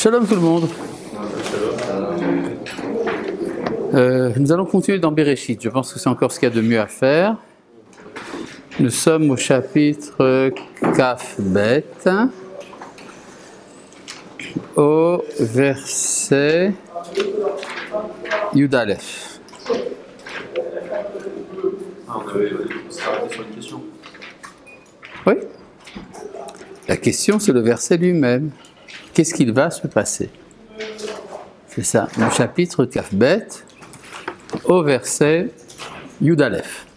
Shalom tout le monde. Nous allons continuer dans Bereshit. Je pense que c'est encore ce qu'il y a de mieux à faire. Nous sommes au chapitre Kaf Bet, au verset Yud Aleph. On avait arrêté sur une question. Oui. La question, c'est le verset lui-même. Qu'est-ce qu'il va se passer? C'est ça, le chapitre Kaf Bet, au verset Yud Aleph.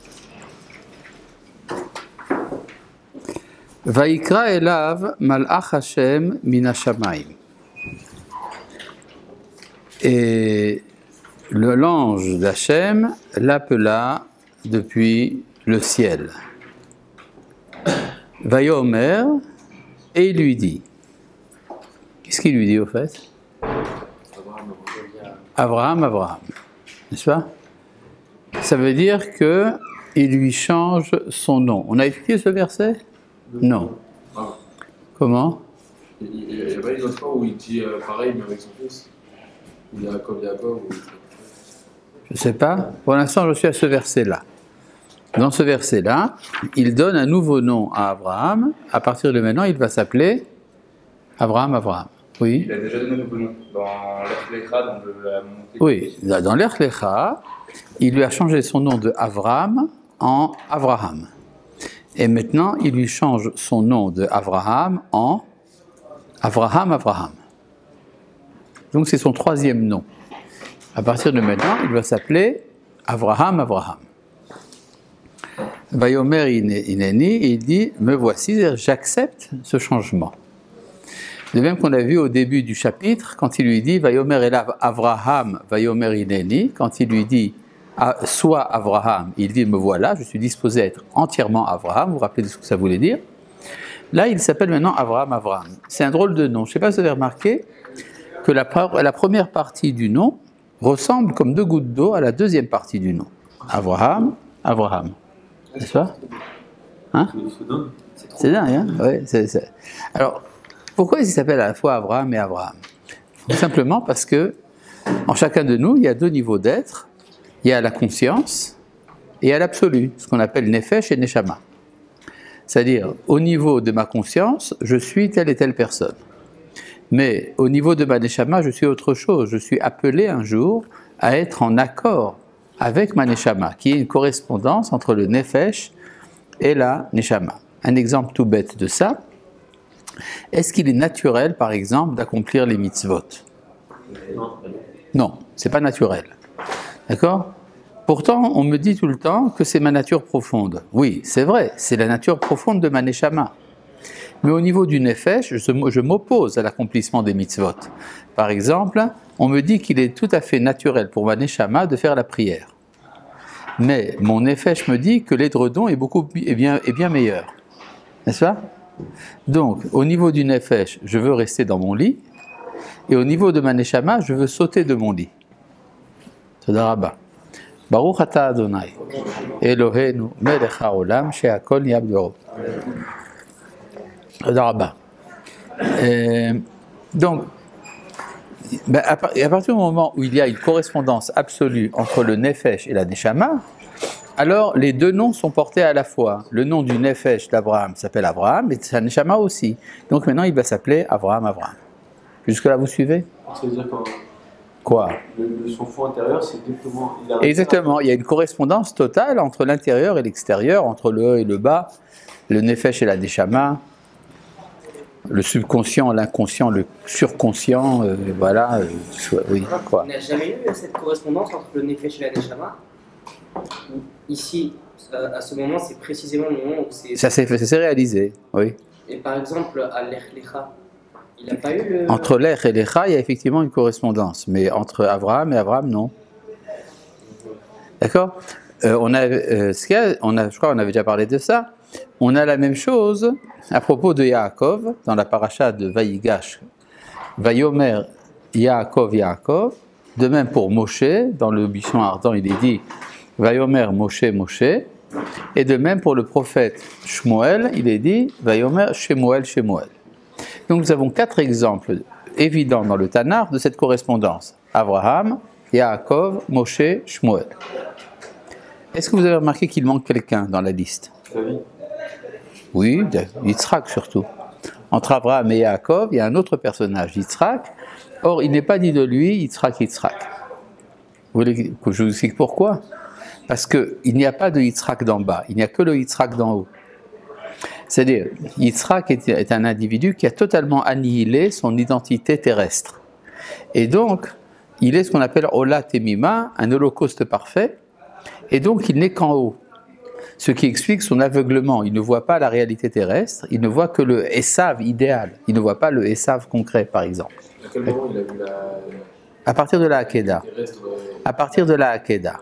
Vaikra elav malach Hashem min hashamayim. Et l'ange d'Hachem l'appela depuis le ciel. Vayomer, et il lui dit. Qu'est-ce qu'il lui dit au fait? Abraham, n'est-ce pas? Ça veut dire qu'il lui change son nom. On a étudié ce verset? Non. Ah. Comment? Il n'y a pas une autre fois où il dit pareil, mais avec son fils? Ou Yaakov, ou... Je ne sais pas. Pour l'instant, je suis à ce verset-là. Dans ce verset-là, il donne un nouveau nom à Abraham. À partir de maintenant, il va s'appeler Abraham. Oui. Il a déjà donné un nouveau nom dans l'Ech Lecha, dans la montée. Oui, dans l'Ech Lecha, il lui a changé son nom de Avram en Abraham. Et maintenant, il lui change son nom de Abraham en Abraham. Donc c'est son troisième nom. À partir de maintenant, il va s'appeler Abraham. Vayomer Ineni, il dit, me voici, j'accepte ce changement. De même qu'on a vu au début du chapitre, quand il lui dit, Vayomer elav Avraham, Vayomer Ineni, quand il lui dit, sois Abraham, il dit, me voilà, je suis disposé à être entièrement Abraham, vous vous rappelez de ce que ça voulait dire? Là, il s'appelle maintenant Abraham. C'est un drôle de nom. Je ne sais pas si vous avez remarqué que la première partie du nom ressemble comme deux gouttes d'eau à la deuxième partie du nom. Abraham. N'est-ce pas? Hein? C'est dingue, hein? Ouais, Alors, pourquoi il s'appelle à la fois Abraham et Abraham? Tout simplement parce que, en chacun de nous, il y a deux niveaux d'être. Il y a la conscience et il y a l'absolu, ce qu'on appelle Nefesh et Neshama. C'est-à-dire, au niveau de ma conscience, je suis telle et telle personne. Mais au niveau de ma Neshama, je suis autre chose. Je suis appelé un jour à être en accord avec ma Neshama, qui est une correspondance entre le Nefesh et la Neshama. Un exemple tout bête de ça, est-ce qu'il est naturel, par exemple, d'accomplir les mitzvot? Non, c'est pas naturel. D'accord? Pourtant, on me dit tout le temps que c'est ma nature profonde. Oui, c'est vrai, c'est la nature profonde de ma Neshama. Mais au niveau du Nefesh, je m'oppose à l'accomplissement des mitzvot. Par exemple, on me dit qu'il est tout à fait naturel pour ma Neshama de faire la prière. Mais mon Nefesh me dit que l'édredon est bien meilleur. N'est-ce pas? Donc, au niveau du Nefesh, je veux rester dans mon lit. Et au niveau de ma Neshama, je veux sauter de mon lit. Toda Rabba. Baruch ata Adonai, Eloheinu melech haolam she'akol nהיה b'dvaro. Toda Rabba. Donc, à partir du moment où il y a une correspondance absolue entre le Nefesh et la Neshama, alors les deux noms sont portés à la fois. Le nom du Nefesh d'Abraham s'appelle Abraham et sa Neshama aussi. Donc maintenant il va s'appeler Abraham. Jusque-là vous suivez? C'est-à-dire Quoi? son fond intérieur, c'est exactement... Exactement, il y a une correspondance totale entre l'intérieur et l'extérieur, entre le haut et le bas, le Nefesh et la Neshama, le subconscient, l'inconscient, le surconscient, voilà, oui, quoi. On n'a jamais eu cette correspondance entre le Nefesh et la Neshama. Ici, à ce moment, c'est précisément le moment où c'est... Ça s'est réalisé, oui. Et par exemple, à l'Ech Lecha, il n'a pas eu le... Entre l'Ech et l'Echa, il y a effectivement une correspondance, mais entre Abraham et Abraham, non. D'accord? Je crois qu'on avait déjà parlé de ça. On a la même chose à propos de Yaakov, dans la paracha de Vayigash. Vayomer Yaakov. De même pour Moshe, dans le buisson ardent, il est dit Vayomer Moshe. Et de même pour le prophète Shmuel, il est dit Vayomer Shemuel. Donc nous avons 4 exemples évident dans le Tanakh de cette correspondance. Abraham, Yaakov, Moshe, Shmuel. Est-ce que vous avez remarqué qu'il manque quelqu'un dans la liste? David. Oui, Yitzhak surtout. Entre Abraham et Yaakov, il y a un autre personnage, Yitzhak. Or, il n'est pas dit de lui Yitzhak. Vous voulez que je vous explique pourquoi? Parce qu'il n'y a pas de Yitzhak d'en bas, il n'y a que le Yitzhak d'en haut. C'est-à-dire, Yitzhak est un individu qui a totalement annihilé son identité terrestre. Et donc, il est ce qu'on appelle Ola Temima, un holocauste parfait, et donc il n'est qu'en haut. Ce qui explique son aveuglement. Il ne voit pas la réalité terrestre, il ne voit que le Esav idéal, il ne voit pas le Esav concret, par exemple. À quel moment il a vu la À partir de la Hakeda. terrestre À partir de la Hakeda.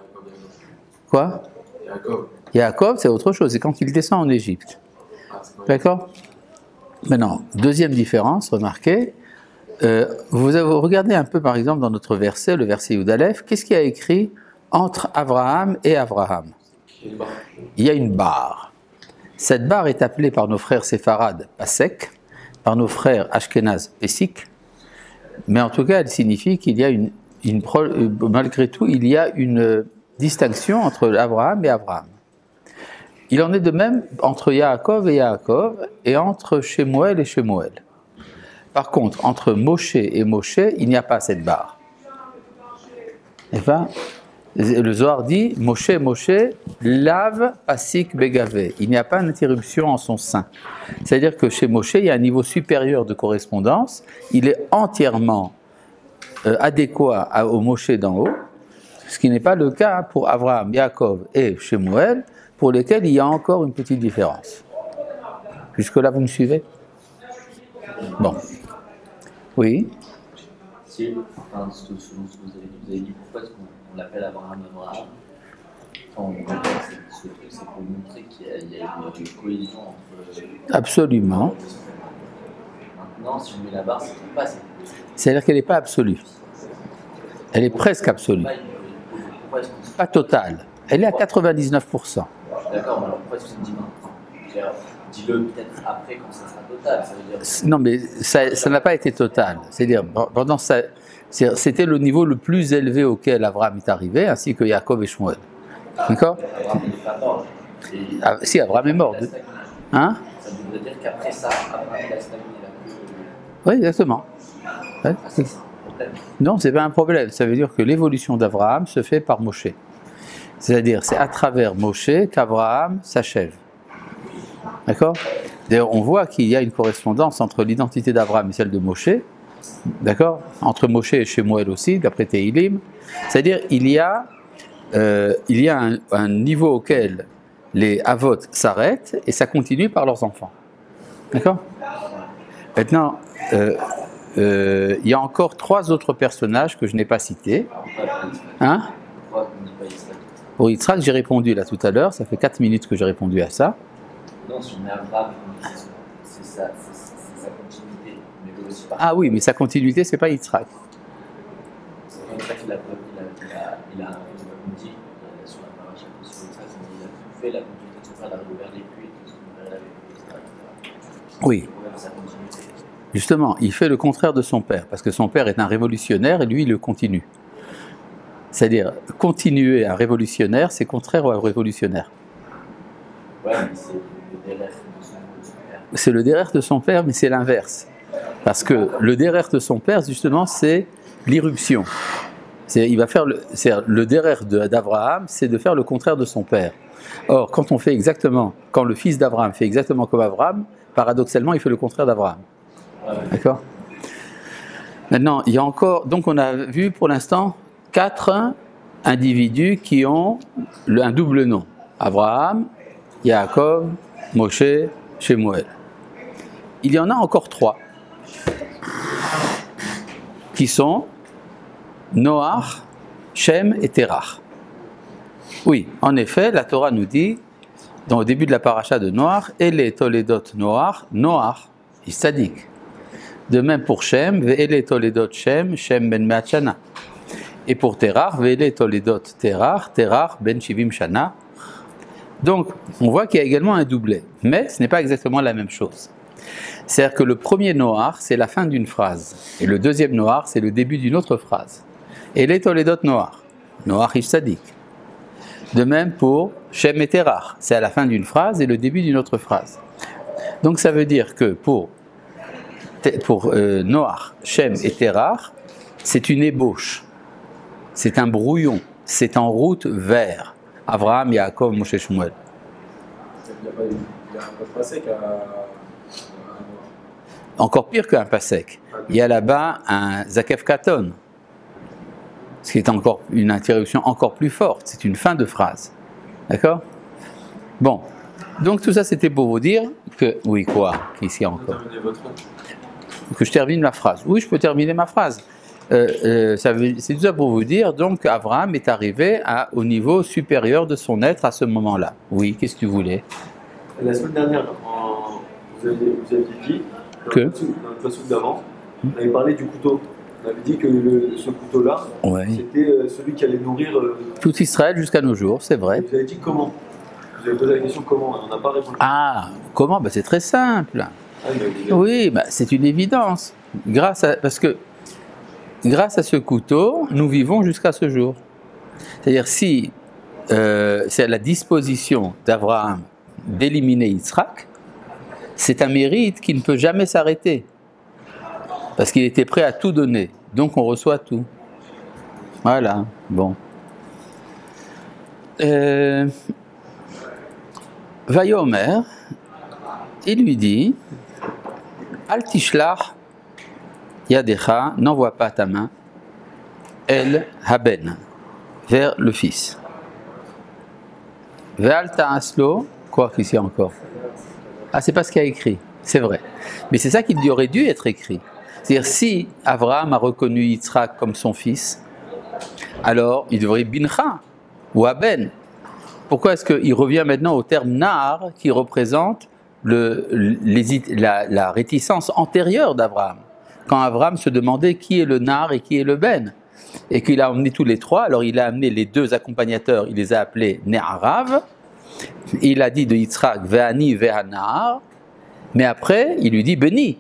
Quoi? Jacob. Yaakov, c'est autre chose, c'est quand il descend en Égypte. Ah, c'est pas D'accord? Maintenant, deuxième différence, remarquez, vous avez regardé un peu par exemple dans notre verset, le verset Yudalef, qu'est-ce qu'il y a écrit entre Abraham et Abraham? une barre. Il y a une barre. Cette barre est appelée par nos frères séfarades Pasek, par nos frères Ashkenaz Pesik, mais en tout cas elle signifie qu'il y a malgré tout, il y a une distinction entre Abraham et Abraham. Il en est de même entre Yaakov et Yaakov et entre Shemuel et Shemuel. Par contre, entre Moshe et Moshe, il n'y a pas cette barre. Et ben, le Zohar dit Moshe, lave pasik begavé. Il n'y a pas d'interruption en son sein. C'est-à-dire que chez Moshe, il y a un niveau supérieur de correspondance. Il est entièrement adéquat au Moshe d'en haut, ce qui n'est pas le cas pour Abraham, Yaakov et Shemuel, pour lesquels il y a encore une petite différence. Jusque-là, vous me suivez? Bon. Oui. Si, enfin, selon ce que vous avez dit, pourquoi est-ce qu'on l'appelle Abraham? Enfin, c'est pour montrer qu'il y a une cohésion entre... Absolument. Maintenant, si on met la barre, ça ne fait pas cette cohésion. C'est-à-dire qu'elle n'est pas absolue. Elle est presque absolue. Pourquoi est-ce qu'on se... Pas totale. Elle est à 99%. D'accord, mais alors pourquoi est-ce que c'est dit maintenant? Dis-le peut-être après quand ça sera total. Ça veut dire... Non, mais ça n'a pas été total. C'est-à-dire, pendant ça, c'était le niveau le plus élevé auquel Abraham est arrivé, ainsi que Yaakov et Shmuel. D'accord? Abraham n'est pas mort. Si, Abraham est mort. Hein? Ça voudrait dire qu'après ça, Abraham il a stagné. Oui, exactement. Ouais. C'est un problème. Non, ce n'est pas un problème. Ça veut dire que l'évolution d'Abraham se fait par Moshe. C'est-à-dire, c'est à travers Moshe qu'Abraham s'achève. D'accord? D'ailleurs, on voit qu'il y a une correspondance entre l'identité d'Abraham et celle de Moshe. D'accord? Entre Moshe et Shemuel aussi, d'après Tehilim. C'est-à-dire, il y a un niveau auquel les Avot s'arrêtent et ça continue par leurs enfants. D'accord? Maintenant, il y a encore 3 autres personnages que je n'ai pas cités. Hein? Pourquoi on ne dit pas Israël? Pour Yitzhak, j'ai répondu là tout à l'heure, ça fait 4 minutes que j'ai répondu à ça. Non, si on met Abraham, c'est sa continuité. Mais il veut aussi partir. Ah oui, mais sa continuité, c'est pas Yitzhak. C'est comme ça qu'il a dit sur la paracha sur Yitzhak, il a tout fait la continuité de son frère d'arriver vers les puits et tout ce qu'on verrait avec Yitzhak. Oui, Sa continuité. justement, il fait le contraire de son père, parce que son père est un révolutionnaire et lui, il le continue. C'est-à-dire, continuer un révolutionnaire, c'est contraire au révolutionnaire. Ouais, mais c'est le derrière de son père. C'est le derrière de son père, mais c'est l'inverse. Parce que le derrière de son père, justement, c'est l'irruption. Le derrière d'Abraham, c'est de faire le contraire de son père. Or, quand le fils d'Abraham fait exactement comme Abraham, paradoxalement, il fait le contraire d'Abraham. D'accord? Maintenant, il y a encore, donc on a vu pour l'instant 4 individus qui ont un double nom. Abraham, Yaakov, Moshe, Shemuel. Il y en a encore 3 qui sont Noach, Shem et Terach. Oui, en effet, la Torah nous dit, au début de la paracha de Noach, Ele Toledot Noach, Noach, il sadique. De même pour Shem, Ve'ele Toledot Shem, Shem ben Me'at Shana. Et pour Terach, Ve'ele Toledot Terach, Terach ben Shivim Shana. Donc, on voit qu'il y a également un doublet, mais ce n'est pas exactement la même chose. C'est-à-dire que le premier Noar, c'est la fin d'une phrase. Et le deuxième Noar, c'est le début d'une autre phrase. Et les Toledot Noar. Noar Ish Sadik. De même pour Shem et Terach. C'est à la fin d'une phrase et le début d'une autre phrase. Donc ça veut dire que pour Noar, Shem et Terach, c'est une ébauche. C'est un brouillon. C'est en route vers Abraham, Yaakov, Moshe, Shmuel. Il y a un pasek à Encore pire qu'un pasek. Il y a là-bas un Zakef Katon. Ce qui est encore une interruption encore plus forte. C'est une fin de phrase. D'accord? Bon. Donc tout ça, c'était pour vous dire que... Oui, quoi? Qu'ici encore? terminer votre Que je termine ma phrase. Oui, je peux terminer ma phrase. C'est tout ça pour vous dire donc qu'Abraham est arrivé au niveau supérieur de son être à ce moment-là. Oui, qu'est-ce que tu voulais? La semaine dernière, vous aviez dit, Que dans le passage d'avant, on avait parlé du couteau. On avait dit que ce couteau-là, Ouais. c'était celui qui allait nourrir. Tout Israël jusqu'à nos jours, c'est vrai. Vous avez dit comment? Vous avez posé la question comment? On n'a pas répondu. Ah, comment? Ben, c'est très simple. Ah, Oui, ben, c'est une évidence. Parce que grâce à ce couteau, nous vivons jusqu'à ce jour. C'est-à-dire si c'est à la disposition d'Abraham d'éliminer Yitzhak, c'est un mérite qui ne peut jamais s'arrêter. Parce qu'il était prêt à tout donner. Donc on reçoit tout. Voilà, bon. Vayomer, il lui dit, Al tishlach yadecha, n'envoie pas ta main, El haben, vers le fils. Ve'al ta'aslo, quoi qu'ici encore? Ah, c'est pas ce qu'il y a écrit, c'est vrai. Mais c'est ça qui aurait dû être écrit. C'est-à-dire, si Abraham a reconnu Yitzhak comme son fils, alors il devrait bincha ou aben. Pourquoi est-ce qu'il revient maintenant au terme nar qui représente la réticence antérieure d'Abraham? Quand Abraham se demandait qui est le nar et qui est le ben, et qu'il a emmené tous les trois, alors il a amené les deux accompagnateurs, il les a appelés Ne'arav, il a dit de Yitzhak Ve'ani Ve'anar, mais après il lui dit béni,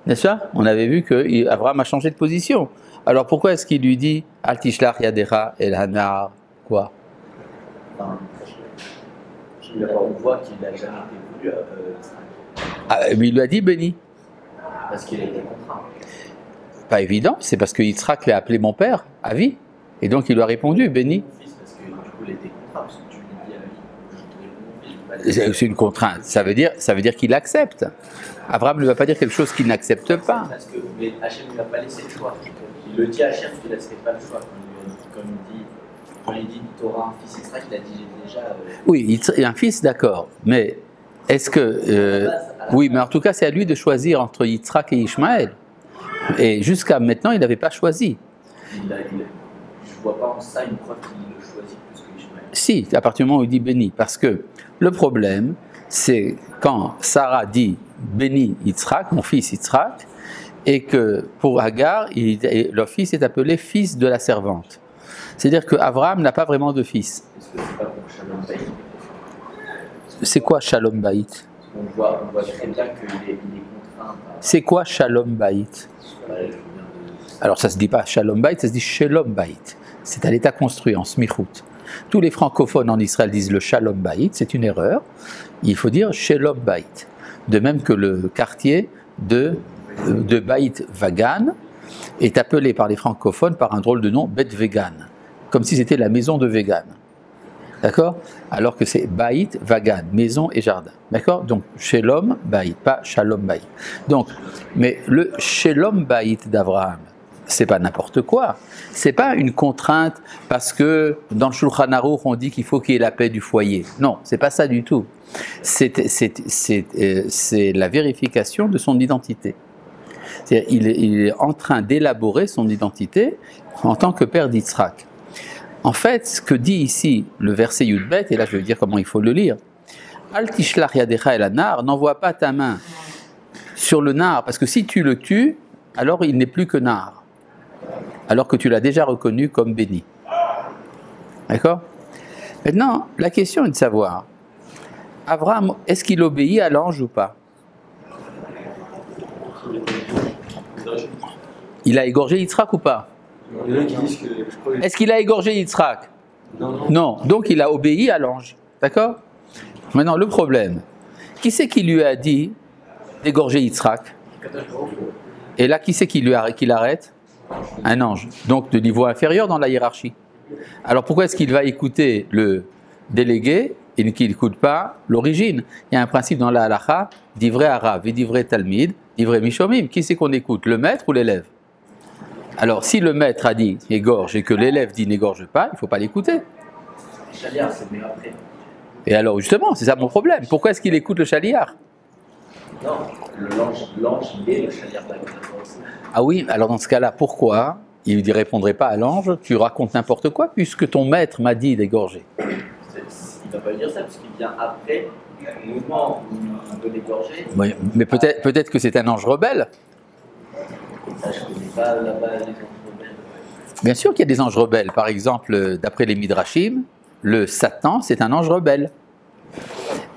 n'est-ce pas? On avait vu qu'Abraham a changé de position. Alors pourquoi est-ce qu'il lui dit Al tishlach yadecha el hanar? Quoi? Enfin, on voit qu'il n'a jamais été voulu, Mais il lui a dit béni. parce qu'il a été contraint. Pas évident, c'est parce que Yitzhak l'a appelé mon père à vie, et donc il lui a répondu béni. Mon fils, parce que du coup, il était contraint, parce que tu lui dis à lui, je te réponds, il va dire. C'est une contrainte, ça veut dire qu'il accepte. Abraham ne va pas dire quelque chose qu'il n'accepte pas. Parce que mais Hachem ne lui a pas laissé le choix. Il le dit à Hachem qu'il ne laisserait pas le choix. Quand il dit tu auras un fils Yitzhak, il a dit j'ai déjà. Oui, il a un fils, d'accord, mais est-ce que... oui, mais en tout cas, c'est à lui de choisir entre Yitzhak et Ishmaël. Et jusqu'à maintenant, il n'avait pas choisi. Je ne vois pas en ça une preuve qu'il le choisit plus que Ishmaël. Si, à partir du moment où il dit béni, parce que le problème, c'est quand Sarah dit béni Yitzhak, mon fils Yitzhak, et que pour Hagar, leur fils est appelé fils de la servante. C'est-à-dire qu'Abraham n'a pas vraiment de fils. Est-ce que c'est pas pour Shalom Bayit? C'est quoi Shalom Bayit? On voit très bien qu'il est contraint. C'est quoi Shalom Bayit? Alors ça se dit pas Shalom Bayit, ça se dit Shalom Bayit. C'est à l'état construit, en smichut. Tous les francophones en Israël disent le Shalom Bayit, c'est une erreur. Il faut dire Shalom Bayit. De même que le quartier de Bayit Vagan est appelé par les francophones par un drôle de nom Bet Vegan, comme si c'était la maison de Vegan. D'accord? Alors que c'est Bayit Vagan, maison et jardin. D'accord? Donc Shalom Bayit, pas Shalom Bayit. Donc, mais le Shalom Bayit d'Abraham, c'est pas n'importe quoi. C'est pas une contrainte parce que dans le Shulchan Aruch on dit qu'il faut qu'il y ait la paix du foyer. Non, c'est pas ça du tout. C'est la vérification de son identité. C'est-à-dire, il est en train d'élaborer son identité en tant que père d'Yitzhak. En fait, ce que dit ici le verset Yudbet, et là je vais dire comment il faut le lire, Al tishlach yadecha el hanar, n'envoie pas ta main sur le nar, parce que si tu le tues, alors il n'est plus que nar, alors que tu l'as déjà reconnu comme béni. D'accord? Maintenant, la question est de savoir, Abraham, est-ce qu'il obéit à l'ange ou pas? il a égorgé Yitzhak ou pas? Il y en a qui disent que je crois que- Est-ce qu'il a égorgé Yitzhak? Non. Non, donc il a obéi à l'ange. D'accord? Maintenant, le problème, qui c'est qui lui a dit d'égorger Yitzhak? Et là, qui c'est qui l'arrête? Un ange, donc de niveau inférieur dans la hiérarchie. Alors pourquoi est-ce qu'il va écouter le délégué et qu'il n'écoute pas l'origine? Il y a un principe dans la halakha, d'ivrei arav et d'ivrei talmid, d'ivrei mishomim. Qui c'est qu'on écoute, le maître ou l'élève? Alors si le maître a dit égorge et que l'élève dit n'égorge pas, il ne faut pas l'écouter. Chaliar, c'est mieux après. Et alors justement, c'est ça mon problème. Pourquoi est-ce qu'il écoute le chaliar? Non, l'ange, il est le chaliar d'Akhlaq. Ah oui, alors dans ce cas-là, pourquoi il ne répondrait pas à l'ange? Tu racontes n'importe quoi puisque ton maître m'a dit d'égorger. Il ne va pas dire ça, parce qu'il vient après le mouvement où il veut l'égorger. Oui, mais peut-être que c'est un ange rebelle. Ça, je ne connais pas là-bas les anges rebelles. Bien sûr qu'il y a des anges rebelles. Par exemple, d'après les Midrashim, le Satan, c'est un ange rebelle.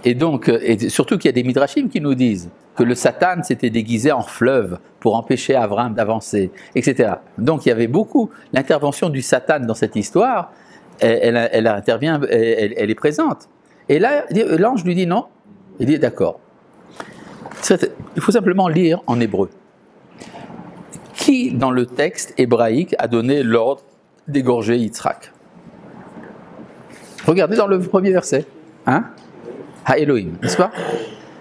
Et donc, et surtout qu'il y a des Midrashim qui nous disent que le Satan s'était déguisé en fleuve pour empêcher Abraham d'avancer, etc. Donc il y avait beaucoup, l'intervention du Satan dans cette histoire, elle intervient, elle est présente. Et là, l'ange lui dit non, il dit d'accord. Il faut simplement lire en hébreu. Qui, dans le texte hébraïque, a donné l'ordre d'égorger Yitzhak? Regardez dans le premier verset. Hein? Ha Elohim, n'est-ce pas?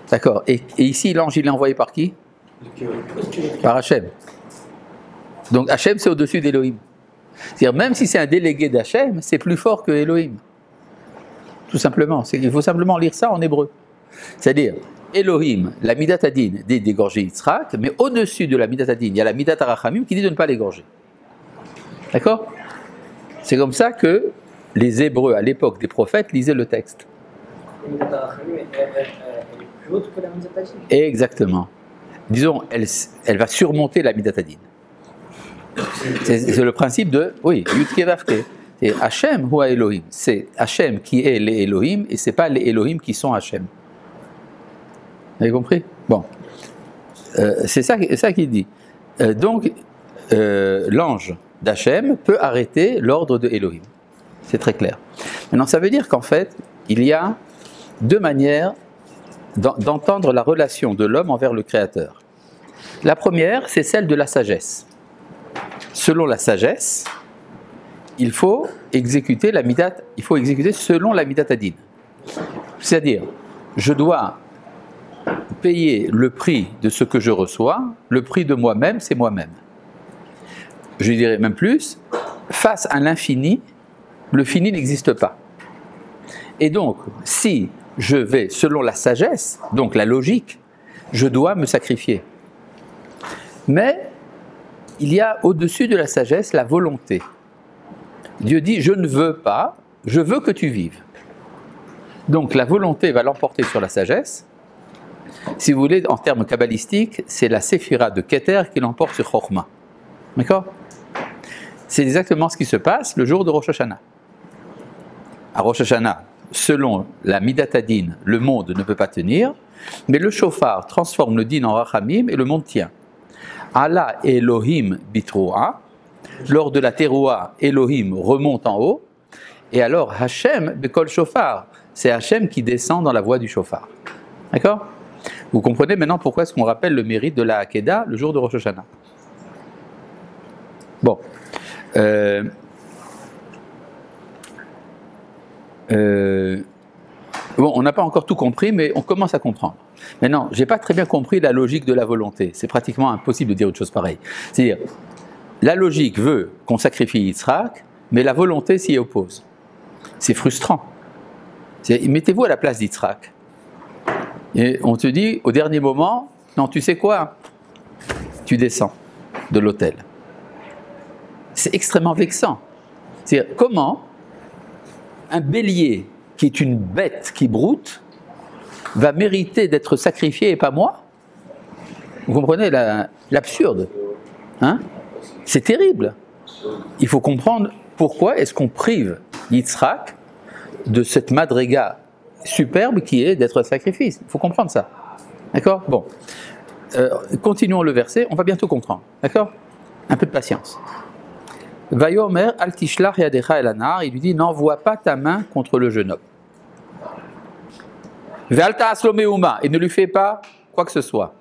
D'accord. Et ici, l'ange, il est envoyé par qui? Par Hachem. Donc Hachem, c'est au-dessus d'Elohim. C'est-à-dire, même si c'est un délégué d'Hachem, c'est plus fort que Elohim. Tout simplement. Il faut simplement lire ça en hébreu. C'est-à-dire, Elohim, la Midat Hadin, dit d'égorger Yitzhak, mais au-dessus de la Midat Hadin, il y a la Midat Arachamim qui dit de ne pas l'égorger. D'accord? C'est comme ça que les Hébreux, à l'époque des prophètes, lisaient le texte. La Midat Arachamim, elle est plus haute que la Midat Hadin. Exactement. Disons, elle va surmonter la Midat Hadin. C'est le principe de, oui, Yudke Vavke. C'est Hachem ou Elohim. C'est Hachem qui est les Elohim et ce n'est pas les Elohim qui sont Hachem. Vous avez compris? Bon. C'est ça qu'il dit. Donc, l'ange d'Hachem peut arrêter l'ordre de Elohim. C'est très clair. Maintenant, ça veut dire qu'en fait, il y a deux manières d'entendre la relation de l'homme envers le Créateur. La première, c'est celle de la sagesse. Selon la sagesse, il faut exécuter selon la Midat Hadin. C'est-à-dire, je dois payer le prix de ce que je reçois, le prix de moi-même, c'est moi-même. Je dirais même plus, face à l'infini, le fini n'existe pas. Et donc, si je vais selon la sagesse, donc la logique, je dois me sacrifier. Mais il y a au-dessus de la sagesse la volonté. Dieu dit, je ne veux pas, je veux que tu vives. Donc la volonté va l'emporter sur la sagesse. Si vous voulez, en termes kabbalistiques, c'est la séphira de Keter qui l'emporte sur Chokhmah. D'accord? C'est exactement ce qui se passe le jour de Rosh Hashanah. À Rosh Hashanah, selon la Midat Hadin, le monde ne peut pas tenir, mais le shofar transforme le din en rachamim et le monde tient. Allah Elohim bitroa, lors de la teroua, Elohim remonte en haut, et alors Hachem bekol shofar, c'est Hachem qui descend dans la voie du shofar. D'accord? Vous comprenez maintenant pourquoi est-ce qu'on rappelle le mérite de la Hakeda le jour de Rosh Hashanah. Bon. Bon, on n'a pas encore tout compris, mais on commence à comprendre. Maintenant, je n'ai pas très bien compris la logique de la volonté. C'est pratiquement impossible de dire autre chose pareille. C'est-à-dire, la logique veut qu'on sacrifie Yitzhak, mais la volonté s'y oppose. C'est frustrant. Mettez-vous à la place d'Yitzhak. Et on te dit, au dernier moment, non, tu sais quoi? Tu descends de l'autel. C'est extrêmement vexant. C'est-à-dire, comment un bélier qui est une bête qui broute va mériter d'être sacrifié et pas moi? Vous comprenez l'absurde, hein? C'est terrible. Il faut comprendre pourquoi est-ce qu'on prive Yitzhak de cette madriga superbe qui est d'être sacrifice. Il faut comprendre ça. D'accord? Bon. Continuons le verset, on va bientôt comprendre. D'accord? Un peu de patience. Vayomer al tishlach yadecha el anar, il lui dit n'envoie pas ta main contre le jeune homme. Ve'al ta'as lo meuma, et ne lui fais pas quoi que ce soit.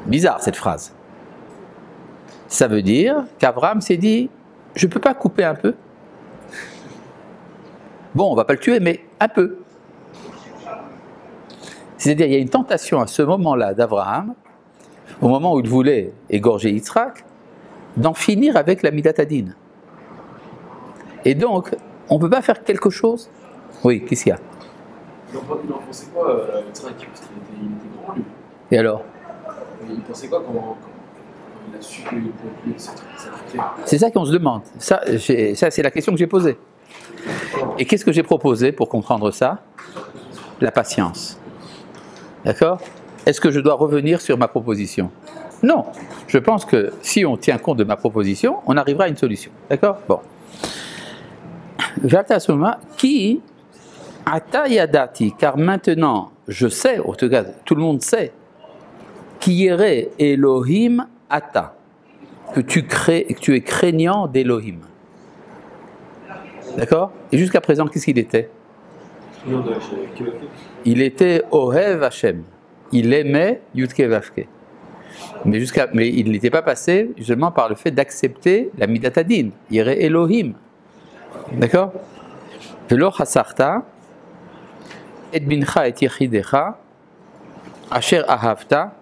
Bizarre cette phrase. Ça veut dire qu'Abraham s'est dit je ne peux pas couper un peu. Bon, on ne va pas le tuer, mais un peu. C'est-à-dire il y a une tentation à ce moment-là d'Abraham, au moment où il voulait égorger Yitzhak, d'en finir avec la Midat Hadin. Et donc, on ne peut pas faire quelque chose. Oui, qu'est-ce qu'il y a? Il en pensait quoi, Yitzhak? Parce qu'il était grand, lui. Et alors? Il pensait quoi quand il a su qu'il pouvait sacrifier? C'est ça qu'on se demande. Ça, c'est la question que j'ai posée. Et qu'est-ce que j'ai proposé pour comprendre ça? La patience. D'accord? Est-ce que je dois revenir sur ma proposition? Non. Je pense que si on tient compte de ma proposition, on arrivera à une solution. D'accord? Bon. Jaltasuma, qui ata yadati, car maintenant, je sais, en tout cas, tout le monde sait, qui irait Elohim ata, que tu es craignant d'Elohim. D'accord? Et jusqu'à présent, qu'est-ce qu'il était? Il était Ohev Hashem. Il aimait Yudke Vavke. Mais il n'était pas passé justement par le fait d'accepter la Midat Hadin. Il irait Elohim. D'accord? Velo chasarta et bincha et yichidecha asher ahavta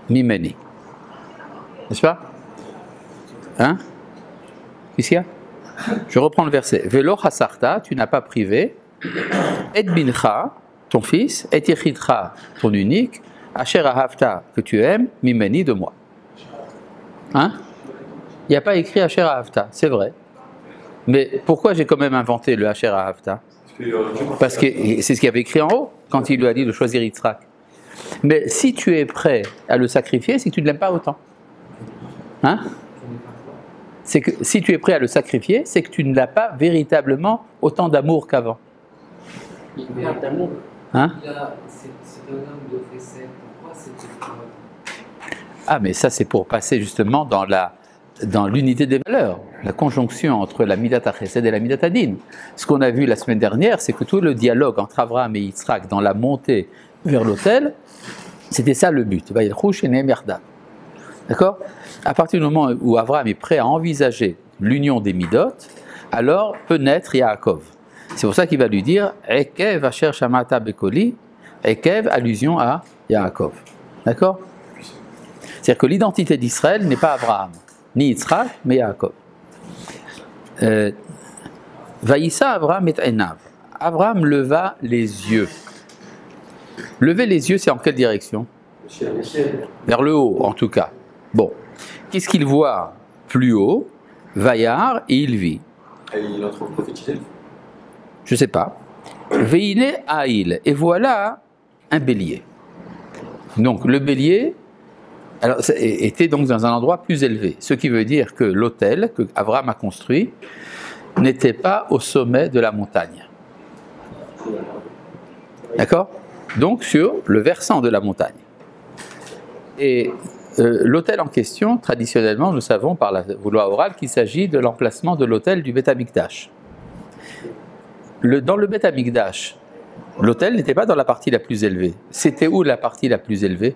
mimeni. N'est-ce pas? Hein? Qu'est-ce qu'il y a? Je reprends le verset. Velo chasarta, tu n'as pas privé, et bincha, ton fils, et yichidcha, ton unique, asher ahavta, que tu aimes, mimeni, de moi. Hein? Il n'y a pas écrit asher ahavta, c'est vrai. Mais pourquoi j'ai quand même inventé le asher ahavta? Parce que c'est ce qu'il y avait écrit en haut, quand il lui a dit de choisir Yitzhak. Mais si tu es prêt à le sacrifier, c'est que tu ne l'aimes pas autant. Hein? C'est que si tu es prêt à le sacrifier, c'est que tu ne l'as pas véritablement autant d'amour qu'avant. Il perd d'amour. Hein? C'est un homme de Fessel. Pourquoi c'était Ah, mais ça, c'est pour passer justement dans l'unité des valeurs, la conjonction entre la Midat HaChesed et la Midat Hadin. Ce qu'on a vu la semaine dernière, c'est que tout le dialogue entre Abraham et Yitzhak dans la montée vers l'autel, c'était ça le but. D'accord? À partir du moment où Abraham est prêt à envisager l'union des Midot, alors peut naître Yaakov. C'est pour ça qu'il va lui dire Ekev asher shamata bekoli, Ekev, allusion à Yaakov. D'accord? C'est-à-dire que l'identité d'Israël n'est pas Abraham, ni Yitzhak, mais Yaakov. Vaïssa Abraham et Enav. Abraham leva les yeux. Lever les yeux, c'est en quelle direction? Vers le haut, en tout cas. Bon. Qu'est-ce qu'il voit plus haut? Vaïar, et il vit. Et il est en train de prophétiser. Je ne sais pas. Veine Aïl. Et voilà un bélier. Donc le bélier était donc dans un endroit plus élevé. Ce qui veut dire que l'autel que Abraham a construit n'était pas au sommet de la montagne. D'accord? Donc sur le versant de la montagne. Et l'autel en question, traditionnellement, nous savons par la loi orale qu'il s'agit de l'emplacement de l'autel du Beth Amikdash. Dans le Beth Amikdash, l'autel n'était pas dans la partie la plus élevée. C'était où la partie la plus élevée?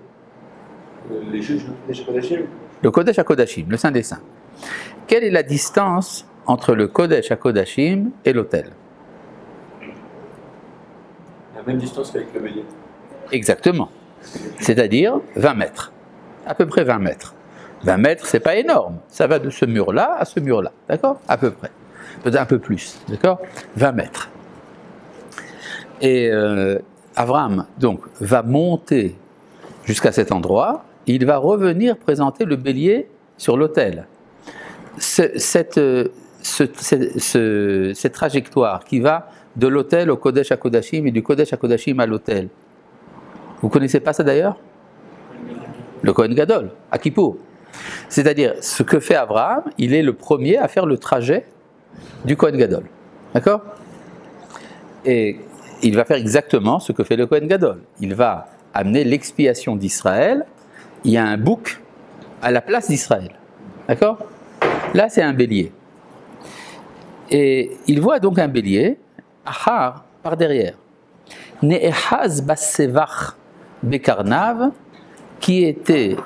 Les juges de Kodashim. Le Kodesh HaKodashim, le Saint des Saints. Quelle est la distance entre le Kodesh HaKodashim et l'autel? La même distance qu'avec le bélier. Exactement. C'est-à-dire 20 mètres. À peu près 20 mètres. 20 mètres, c'est pas énorme. Ça va de ce mur-là à ce mur-là. D'accord? À peu près. Peut-être un peu plus. D'accord? 20 mètres. Et Abraham, donc, va monter jusqu'à cet endroit. Il va revenir présenter le bélier sur l'autel. Cette trajectoire qui va de l'autel au Kodesh HaKodashim et du Kodesh HaKodashim à l'autel. Vous ne connaissez pas ça d'ailleurs? Le Kohen Gadol, à Kippour. C'est-à-dire, ce que fait Abraham, il est le premier à faire le trajet du Kohen Gadol. D'accord? Et il va faire exactement ce que fait le Kohen Gadol. Il va amener l'expiation d'Israël. Il y a un bouc à la place d'Israël. D'accord? Là, c'est un bélier. Et il voit donc un bélier, Ahar, par derrière. Ne'ehaz bassevach bekarnav, qui était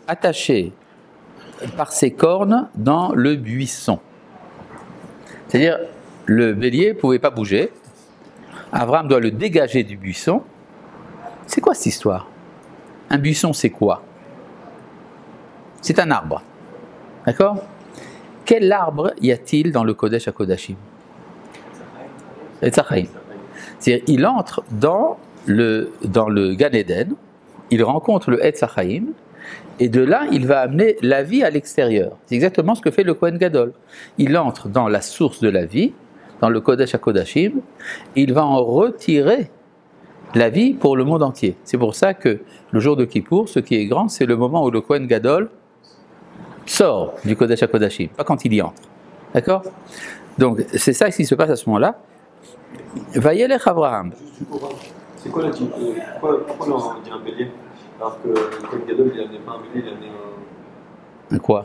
attaché par ses cornes dans le buisson. C'est-à-dire, le bélier ne pouvait pas bouger. Abraham doit le dégager du buisson. C'est quoi cette histoire? Un buisson, c'est quoi? C'est un arbre. D'accord? Quel arbre y a-t-il dans le Kodesh HaKodashim? Etz HaChaim. C'est-à-dire, il entre dans le Gan Eden, il rencontre le Etz HaChaim, et de là, il va amener la vie à l'extérieur. C'est exactement ce que fait le Kohen Gadol. Il entre dans la source de la vie, dans le Kodesh HaKodashim, et il va en retirer la vie pour le monde entier. C'est pour ça que le jour de Kippour, ce qui est grand, c'est le moment où le Kohen Gadol sort du Kodesh HaKodashim, pas quand il y entre. D'accord? Donc, c'est ça qui se passe à ce moment-là. Vayelech Abraham. C'est quoi la type? Pourquoi on dit un bélier? Alors que le Kohen Gadol, il n'amenait pas un bélier, il amenait Un quoi?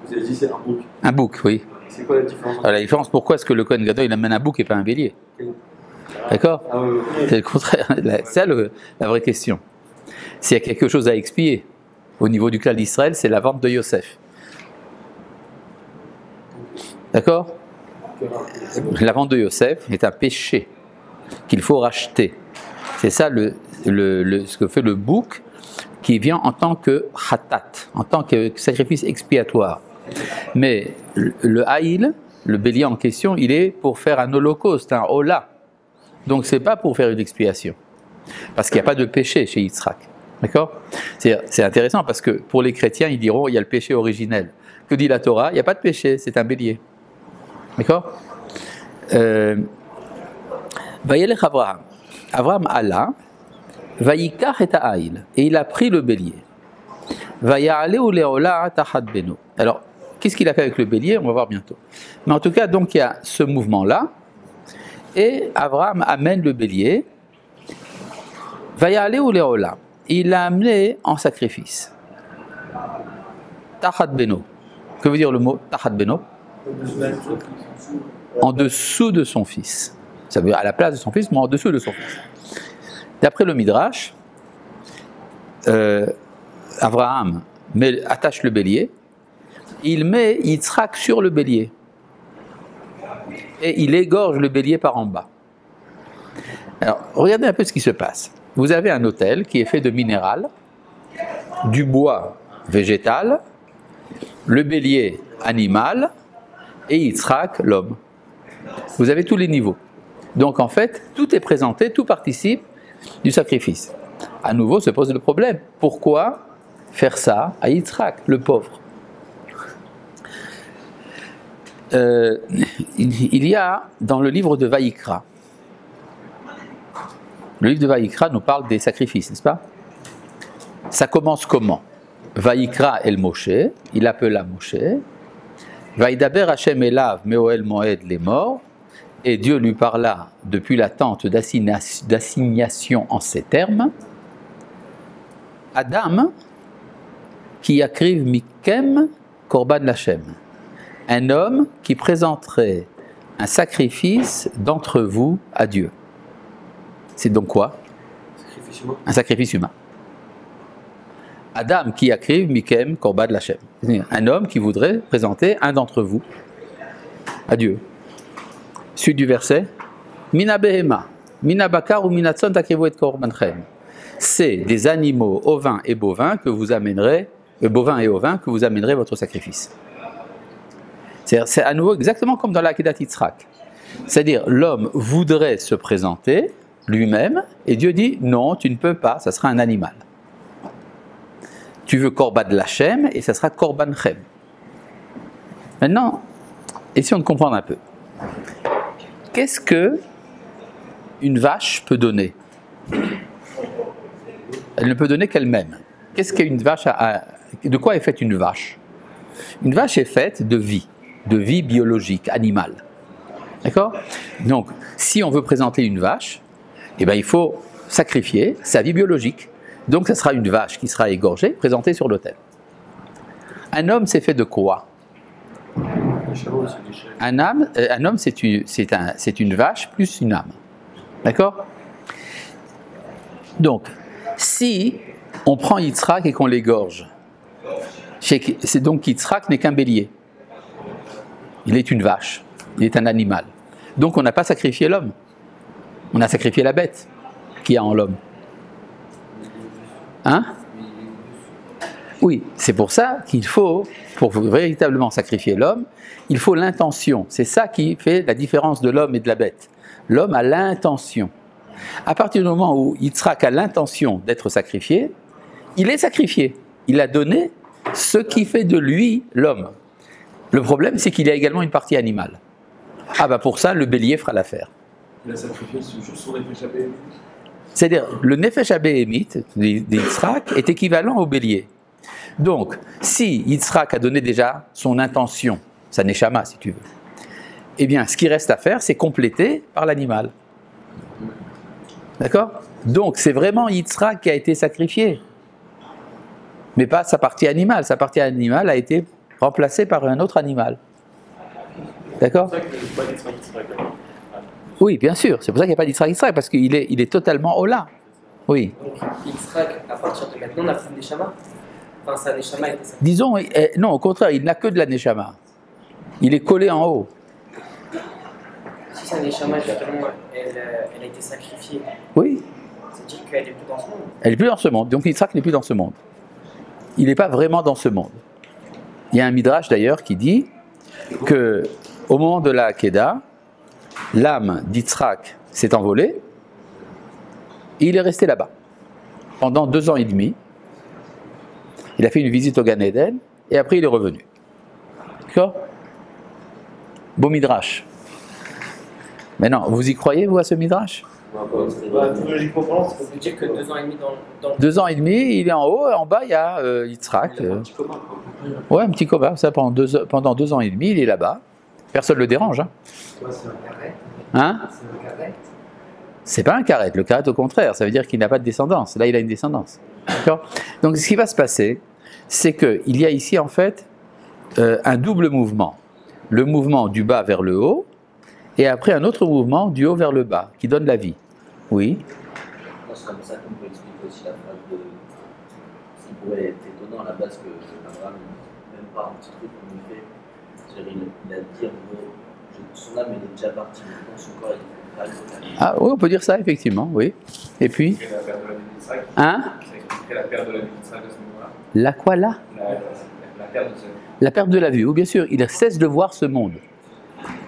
Vous avez dit c'est un bouc. Un bouc, oui. C'est quoi la différence? Alors, la différence, pourquoi est-ce que le Kohen Gadol il amène un bouc et pas un bélier? D'accord? Ah, oui. C'est le contraire. C'est ça la vraie question. S'il y a quelque chose à expier au niveau du clan d'Israël, c'est la vente de Yosef. D'accord? La vente de Yosef est un péché qu'il faut racheter. C'est ça ce que fait le bouc qui vient en tant que khatat, en tant que sacrifice expiatoire. Mais le haïl, le bélier en question, il est pour faire un holocauste, un hola. Donc c'est pas pour faire une expiation. Parce qu'il n'y a pas de péché chez Yitzhak. D'accord? C'est intéressant parce que pour les chrétiens, ils diront il y a le péché originel. Que dit la Torah? Il n'y a pas de péché, c'est un bélier. D'accord? Vayelech Abraham. Abraham alla, vayikach et ha'aïl. Et il a pris le bélier. Vaya'ale uleola tachat beno. Alors, qu'est-ce qu'il a fait avec le bélier? On va voir bientôt. Mais en tout cas, donc il y a ce mouvement-là. Et Abraham amène le bélier. Vaya'ale uleola. Il l'a amené en sacrifice. Tachat beno. Que veut dire le mot tachat beno? En dessous de son fils. Ça veut dire à la place de son fils, mais en dessous de son fils. D'après le Midrash, Abraham attache le bélier, il met Yitzhak sur le bélier, et il égorge le bélier par en bas. Alors, regardez un peu ce qui se passe. Vous avez un autel qui est fait de minéral, du bois végétal, le bélier animal, et Yitzhak, l'homme. Vous avez tous les niveaux. Donc en fait, tout est présenté, tout participe du sacrifice. À nouveau se pose le problème. Pourquoi faire ça à Yitzhak, le pauvre? Il y a dans le livre de Vaïkra, le livre de Vaïkra nous parle des sacrifices, n'est-ce pas? Ça commence comment? Vaïkra el Moshe, il appela Moshe, Vaïdaber Hashem elav meoel moed les morts, et Dieu lui parla depuis la tente d'assignation en ces termes. Adam, qui yakriv mikem korban lachem, un homme qui présenterait un sacrifice d'entre vous à Dieu. C'est donc quoi? Un sacrifice humain. Adam qui yakriv mikem korban lachem, un homme qui voudrait présenter un d'entre vous à Dieu. Suite du verset, Mina behema, mina bakar ou mina tson takrivu et korbanchem. C'est des animaux ovins et bovins que vous amènerez, bovins et ovins que vous amènerez votre sacrifice. C'est à nouveau exactement comme dans l'Akedat Yitzhak. C'est-à-dire, l'homme voudrait se présenter lui-même et Dieu dit non, tu ne peux pas, ça sera un animal. Tu veux korban lachem et ça sera korbanchem. Maintenant, essayons de comprendre un peu. Qu'est-ce que une vache peut donner? Elle ne peut donner qu'elle-même. Qu'est-ce qu'une vache de quoi est faite une vache? Une vache est faite de vie biologique, animale. D'accord? Donc, si on veut présenter une vache, eh bien, il faut sacrifier sa vie biologique. Donc, ça sera une vache qui sera égorgée, présentée sur l'autel. Un homme, c'est fait de quoi? Un homme, c'est une vache plus une âme. D'accord? Donc, si on prend Yitzhak et qu'on l'égorge, c'est donc Yitzhak n'est qu'un bélier. Il est une vache, il est un animal. Donc on n'a pas sacrifié l'homme, on a sacrifié la bête qu'il y a en l'homme. Hein? Oui, c'est pour ça qu'il faut, pour véritablement sacrifier l'homme, il faut l'intention. C'est ça qui fait la différence de l'homme et de la bête. L'homme a l'intention. À partir du moment où Yitzhak a l'intention d'être sacrifié, il est sacrifié. Il a donné ce qui fait de lui l'homme. Le problème, c'est qu'il y a également une partie animale. Ah bah pour ça, le bélier fera l'affaire. Il a sacrifié juste son Nefesh Abéhémite. C'est-à-dire, le Nefesh Abéhémite d'Yitzhak est équivalent au bélier. Donc, si Yitzhak a donné déjà son intention, sa neshama si tu veux, eh bien, ce qui reste à faire, c'est compléter par l'animal. D'accord? Donc, c'est vraiment Yitzhak qui a été sacrifié, mais pas sa partie animale. Sa partie animale a été remplacée par un autre animal. D'accord? Oui, bien sûr. C'est pour ça qu'il n'y a pas d'Yitzhak, parce qu'il est totalement Ola. Oui. Donc, Yitzhak, à partir de maintenant, n'a plus de Neshama. Enfin, sa Neshama était sacrifiée. Disons, non, au contraire, il n'a que de la Neshama. Il est collé en haut. Si sa Neshama, justement, elle a été sacrifiée, Oui. c'est-à-dire qu'elle n'est plus dans ce monde. Elle n'est plus dans ce monde. Donc Yitzhak n'est plus dans ce monde. Il n'est pas vraiment dans ce monde. Il y a un midrash d'ailleurs qui dit que au moment de la Hakeda, l'âme d'Yitzhak s'est envolée et il est resté là-bas pendant 2 ans et demi. Il a fait une visite au Gan Eden et après il est revenu. D'accord? Beau midrash. Maintenant, vous y croyez, vous, à ce midrash? Théologiquement parlant, ça veut dire que 2 ans et demi dans 2 ans et demi, il est en haut, et en bas, il y a Yitzhak. Il a un petit coma, quoi. Ouais, un petit coma. Ça, pendant 2 ans et demi, il est là-bas. Personne ne le dérange. Hein? Toi, c'est un carré. Hein? C'est un carré. C'est pas un carré. Le carré, au contraire, ça veut dire qu'il n'a pas de descendance. Là, il a une descendance. D'accord? Donc, ce qui va se passer, c'est qu'il y a ici, en fait, un double mouvement. Le mouvement du bas vers le haut, et après un autre mouvement du haut vers le bas, qui donne la vie. Oui. C'est comme ça qu'on peut expliquer aussi la phrase de. Ça pourrait être étonnant à la base que Abraham, même pas un petit truc comme il fait, c'est-à-dire il a dit en gros, son âme est déjà partie, maintenant son corps est calme. Ah oui, on peut dire ça, effectivement, oui. Et puis La perte de la vie d'Yitzhak. hein? Ça expliquerait la perte de la vie d'Yitzhak à ce moment-là. La quoi là? La perte de sa vie. La perte de la vue, oui, bien sûr, il cesse de voir ce monde.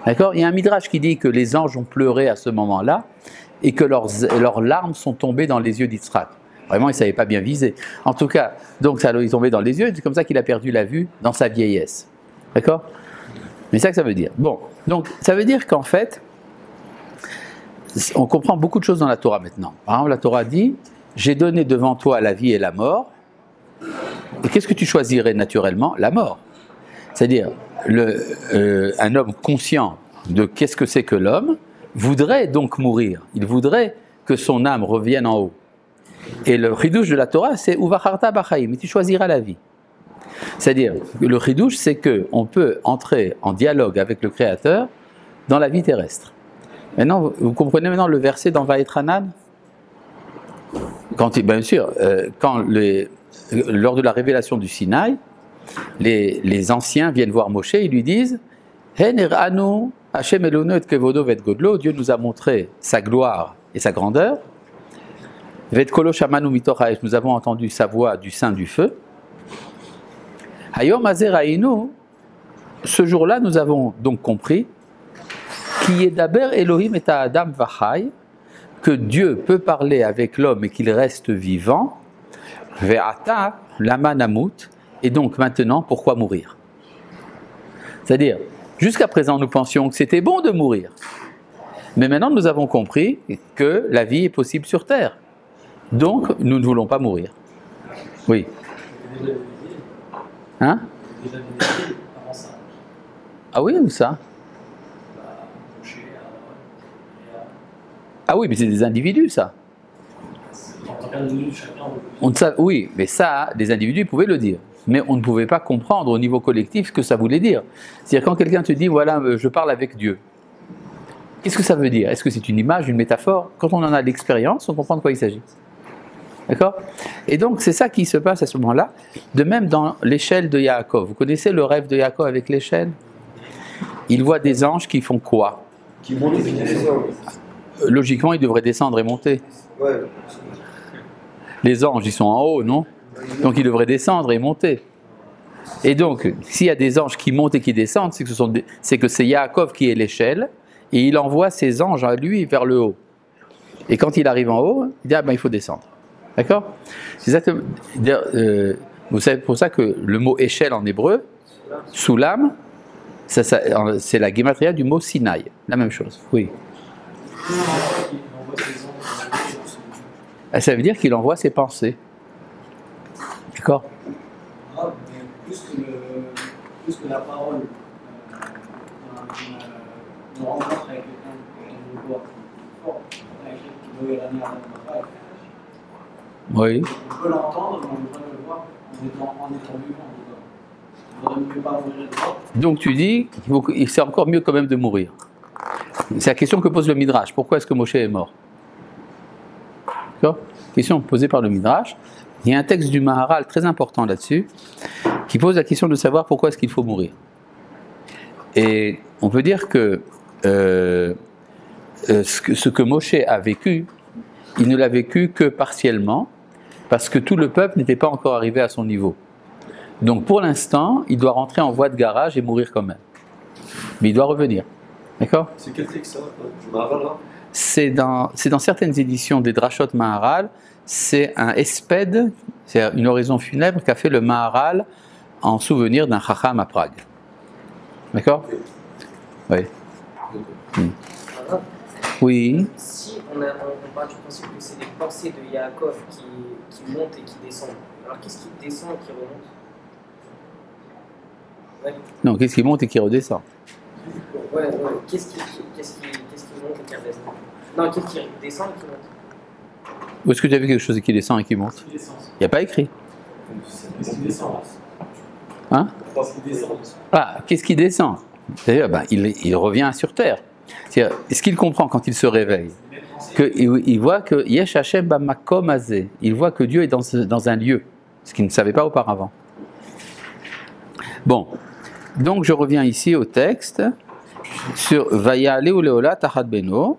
D'accord? Il y a un midrash qui dit que les anges ont pleuré à ce moment-là et que leurs larmes sont tombées dans les yeux d'Yitzhak. Vraiment, il ne savait pas bien viser. En tout cas, donc ça est tombé dans les yeux, c'est comme ça qu'il a perdu la vue dans sa vieillesse. D'accord? Mais c'est ça que ça veut dire. Bon, donc ça veut dire qu'en fait, on comprend beaucoup de choses dans la Torah maintenant. Par exemple, la Torah dit, j'ai donné devant toi la vie et la mort, et qu'est-ce que tu choisirais naturellement? La mort. C'est-à-dire, un homme conscient de qu'est-ce que c'est que l'homme voudrait donc mourir. Il voudrait que son âme revienne en haut. Et le chidouche de la Torah, c'est Uvacharta Bachaim, et tu choisiras la vie. C'est-à-dire, le chidouche, c'est qu'on peut entrer en dialogue avec le Créateur dans la vie terrestre. Maintenant, vous comprenez maintenant le verset dans Vaetranan? Bien sûr, lors de la révélation du Sinaï, les anciens viennent voir Moshe et lui disent Anu Hashem Elono et Kevodo vet Godlo, Dieu nous a montré sa gloire et sa grandeur. Vet Kolo Shamanu Mitoch Haesh, nous avons entendu sa voix du sein du feu. Hayom Azerainu, ce jour-là, nous avons donc compris qui est d'Aber Elohim et Adam Vachai, que Dieu peut parler avec l'homme et qu'il reste vivant. Ve'ata Lama Namut, et donc maintenant, pourquoi mourir? C'est-à-dire, jusqu'à présent, nous pensions que c'était bon de mourir. Mais maintenant, nous avons compris que la vie est possible sur Terre. Donc, nous ne voulons pas mourir. Oui. Hein? Ah oui, où ça? Ah oui, mais c'est des individus, ça. Oui, mais ça, des individus pouvaient le dire. mais on ne pouvait pas comprendre au niveau collectif ce que ça voulait dire. C'est-à-dire quand quelqu'un te dit, voilà, je parle avec Dieu, qu'est-ce que ça veut dire? Est-ce que c'est une image, une métaphore? Quand on en a l'expérience, on comprend de quoi il s'agit. D'accord? Et donc c'est ça qui se passe à ce moment-là. De même dans l'échelle de Yaakov. Vous connaissez le rêve de Yaakov avec l'échelle? Il voit des anges qui font quoi? Qui monte et qui descend. Logiquement, ils devraient descendre et monter. Ouais. Les anges, ils sont en haut, non? Donc ils devraient descendre et monter. Et donc, s'il y a des anges qui montent et qui descendent, c'est que c'est Yaakov qui est l'échelle, et il envoie ses anges à lui vers le haut. Et quand il arrive en haut, il dit, ah ben il faut descendre. D'accord? C'est exactement. Vous savez pour ça que le mot échelle en hébreu, soulam, c'est la guématria du mot Sinaï. La même chose. Oui. Ça veut dire qu'il envoie ses pensées. D'accord? Plus que la parole, on rencontre avec quelqu'un qu'on veut voir fort, avec quelqu'un qui veut aller à la main. Oui. On peut l'entendre, mais on ne peut pas le voir en étant vivant. On ne peut pas mourir de voir. Donc tu dis, c'est encore mieux quand même de mourir. C'est la question que pose le Midrash. Pourquoi est-ce que Moshe est mort? D'accord? Question posée par le Midrash. Il y a un texte du Maharal très important là-dessus qui pose la question de savoir pourquoi est-ce qu'il faut mourir. Et on peut dire que ce que Moshe a vécu, il ne l'a vécu que partiellement parce que tout le peuple n'était pas encore arrivé à son niveau. Donc pour l'instant, il doit rentrer en voie de garage et mourir quand même. Mais il doit revenir. D'accord? C'est quel texte ça? Du Maharal là? C'est dans certaines éditions des Drashot Maharal, c'est un espède, c'est une oraison funèbre qu'a fait le Maharal en souvenir d'un Chacham à Prague. D'accord? Oui. Oui. Si on parle du principe que c'est les pensées de Yaakov qui montent et qui descendent, alors qu'est-ce qui descend et qui remonte? Ouais. Non, qu'est-ce qui monte et qui redescend? Ouais. Qu'est-ce qui monte et qui redescend? Non, qu'est-ce qui descend et qui monte? Où est-ce que tu as vu quelque chose qui descend et qui monte? Il n'y a pas écrit. Qu'est-ce qui descend? Hein? Qu'est-ce qui descend? Ah, qu'est-ce qui descend? D'ailleurs, il revient sur terre. Est-ce qu'il comprend quand il se réveille? Il voit que Yesh Hashem bamakom hazeh. Il voit que Dieu est dans un lieu, ce qu'il ne savait pas auparavant. Bon, donc je reviens ici au texte sur Vayale ou Leola Tachat Beno.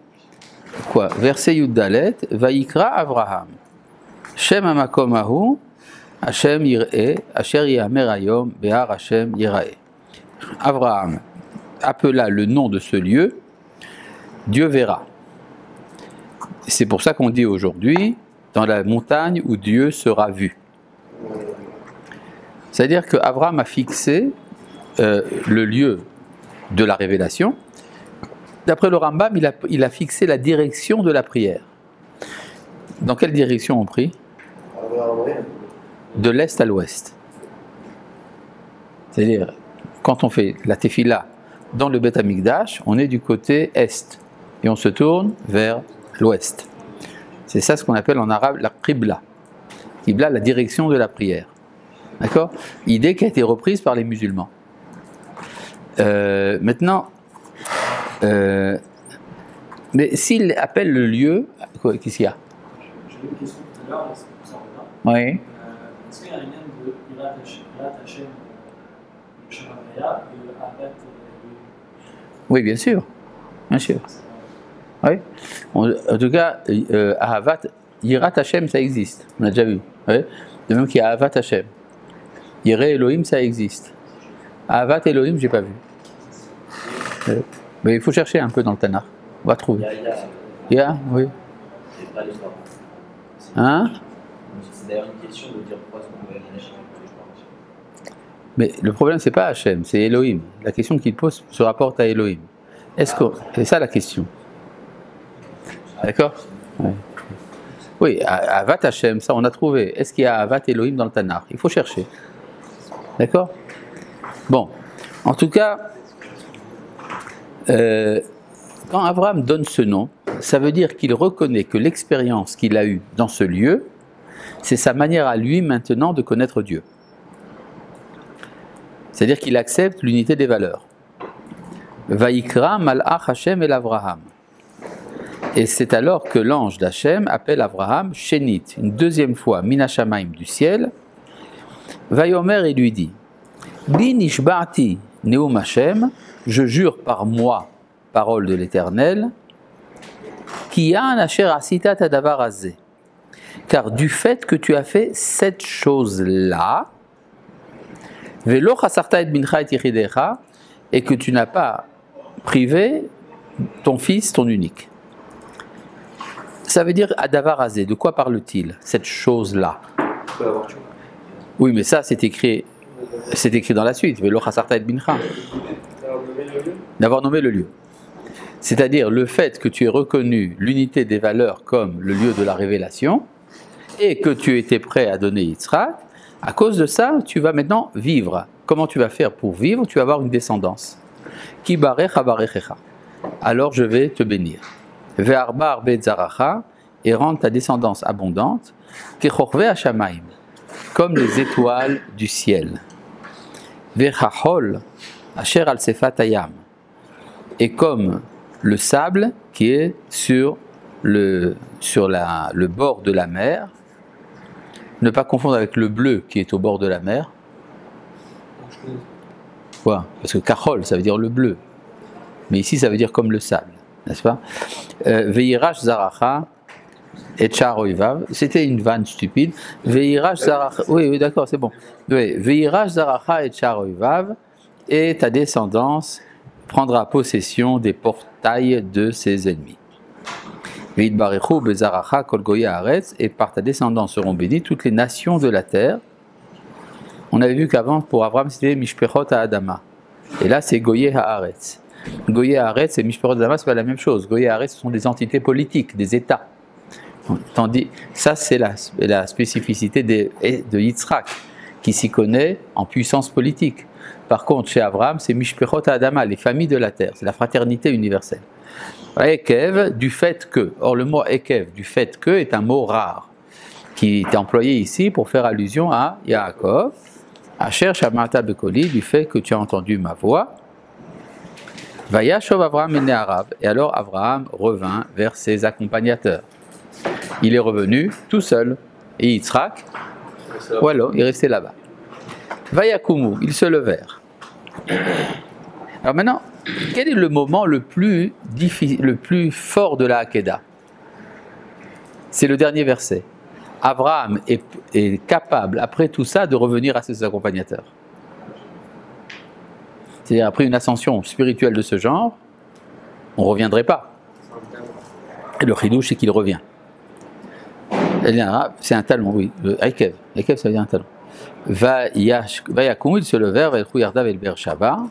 Quoi? Verset Yuddalet, Vayikra Avraham. Shem hamakom ahu, Hashem yir'e, Asher yamer hayom, Behar Hashem yira'e. Avraham appela le nom de ce lieu, Dieu verra. C'est pour ça qu'on dit aujourd'hui, dans la montagne où Dieu sera vu. C'est-à-dire qu'Abraham a fixé le lieu de la révélation. D'après le Rambam, il a fixé la direction de la prière. Dans quelle direction on prie? De l'est à l'ouest. C'est-à-dire, quand on fait la tefila dans le Beth Amikdash, on est du côté est et on se tourne vers l'ouest. C'est ça ce qu'on appelle en arabe la qibla. Qibla, la direction de la prière. D'accord? Idée qui a été reprise par les musulmans. Maintenant, mais s'il appelle le lieu, qu'est-ce qu'il y a? J'ai eu une question tout à l'heure, c'est pour ça qu'on a. Oui. Est-ce qu'il y a un lien de Irat Hashem, le Shem Havaya, et le Abat? Oui, bien sûr. Bien sûr. Oui. En tout cas, Ahavat, Yirat Hashem, ça existe. On a déjà vu. Oui. De même qu'il y a Ahavat Hashem. Yireh Elohim, ça existe. Ahavat Elohim, j'ai pas vu. Mais il faut chercher un peu dans le Tanakh. On va trouver. Il y a, oui. C'est pas l'histoire. Hein? C'est d'ailleurs une question de dire pourquoi est-ce qu'on peut aller Hashem. Mais le problème, c'est pas Hashem, c'est Elohim. La question qu'il pose se rapporte à Elohim. C'est ça la question. D'accord? Ouais. Oui, Avat Hashem, ça on a trouvé. Est-ce qu'il y a Avat Elohim dans le Tanakh? Il faut chercher. D'accord? Bon, en tout cas, quand Abraham donne ce nom, ça veut dire qu'il reconnaît que l'expérience qu'il a eue dans ce lieu, c'est sa manière à lui maintenant de connaître Dieu. C'est-à-dire qu'il accepte l'unité des valeurs. Vaïkra malach Hashem el Avraham. Et c'est alors que l'ange d'Hachem appelle Avraham Shenit, une deuxième fois, Minashamaim du ciel. Vayomer et lui dit Bi nishba'ti neum Hashem, je jure par moi, parole de l'Éternel, Kiyan asher asita tadavar azeh. Car du fait que tu as fait cette chose-là, Velo chasarta et mincha et yichidecha, et que tu n'as pas privé ton fils, ton unique. Ça veut dire Adavar Azé. De quoi parle-t-il, cette chose-là? Oui, mais ça, c'est écrit dans la suite. Velo chasarta et mincha. D'avoir nommé le lieu. C'est-à-dire le fait que tu aies reconnu l'unité des valeurs comme le lieu de la révélation et que tu étais prêt à donner Yitzhak. À cause de ça, tu vas maintenant vivre. Comment tu vas faire pour vivre? Tu vas avoir une descendance. Ki barecha barechecha. Alors je vais te bénir. Ve'arba arbe zaracha, et rendre ta descendance abondante. Kechorve hashamaim, comme les étoiles du ciel. Ve'chachol asher al sefat hayam, et comme le sable qui est sur le bord de la mer. Ne pas confondre avec le bleu qui est au bord de la mer. Quoi? Parce que kachol, ça veut dire le bleu. Mais ici, ça veut dire comme le sable. N'est-ce pas? Ve'irash zaracha et charoivav. C'était une vanne stupide. Ve'irash zaracha. Oui, d'accord, c'est bon. Oui. Ve'irash zaracha et charoivav. Et ta descendance prendra possession des portails de ses ennemis. Et par ta descendance seront bénies toutes les nations de la terre. On avait vu qu'avant, pour Abraham, c'était Mishpechot Adama. Et là, c'est Goyé Haaretz. Goyé Haaretz et Mishpechot Adama, c'est pas la même chose. Goyé Haaretz, ce sont des entités politiques, des États. Tandis, ça, c'est la spécificité de Yitzhak, qui s'y connaît en puissance politique. Par contre, chez Abraham, c'est Mishpechot Adama, les familles de la terre. C'est la fraternité universelle. Ekev, du fait que. Or, le mot Ekev, du fait que, est un mot rare, qui est employé ici pour faire allusion à Yaakov, Asher Shamata Bekoli, du fait que tu as entendu ma voix. Vayashov Avraham ene Arav, et alors Avraham revint vers ses accompagnateurs. Il est revenu tout seul, et Yitzhak, voilà, il restait là-bas. Vayakumu, ils se levèrent. Alors maintenant, quel est le moment le plus fort de la Hakeda? C'est le dernier verset. Abraham est capable, après tout ça, de revenir à ses accompagnateurs. C'est-à-dire, après une ascension spirituelle de ce genre, on ne reviendrait pas. Et le chidouche, c'est qu'il revient. C'est un talon, oui. Ekev, ça veut dire un talon. Vayakum, ils se levèrent vers Yardav et le Beersheba,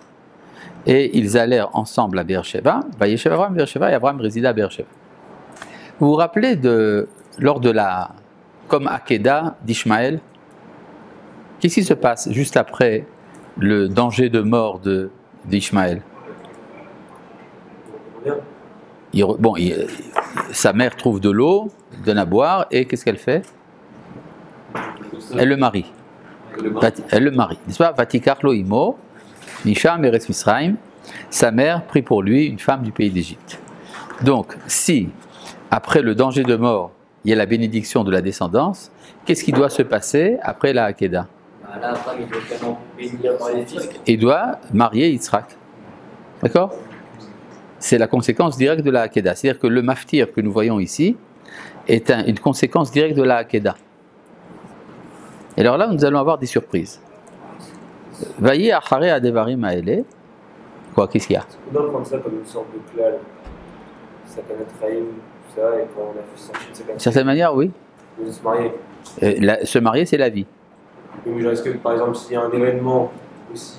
et ils allèrent ensemble à Beersheba. Vayeshev Avraham Beersheba, et Avraham résida à Beersheba. Vous vous rappelez lors de comme Hakeda d'Ishmaël, qu'est-ce qui se passe juste après le danger de mort d'Ishmaël? Sa mère trouve de l'eau, donne à boire, et qu'est-ce qu'elle fait? Elle le marie. Elle le marie, n'est-ce pas? Vatikar lo imo, Nisha Meretz Misraim, sa mère prit pour lui une femme du pays d'Égypte. Donc, si, après le danger de mort, il y a la bénédiction de la descendance, qu'est-ce qui doit se passer après la Hakeda? Là, il doit vraiment bénir par les fils. Il doit marier Yitzhak. D'accord? C'est la conséquence directe de la Hakeda. C'est-à-dire que le maftir que nous voyons ici est une conséquence directe de la Hakeda. Et alors là, nous allons avoir des surprises. Vayi achare adevarim aele. Quoi, qu'est-ce qu'il y a? On doit prendre ça comme une sorte de clal. Ça connaît Traïm, tout ça, et quand on a fait sortir de sa D'une certaine manière, oui. de se marier. Se marier, c'est la vie. Donc, est-ce que, par exemple, s'il y a un événement aussi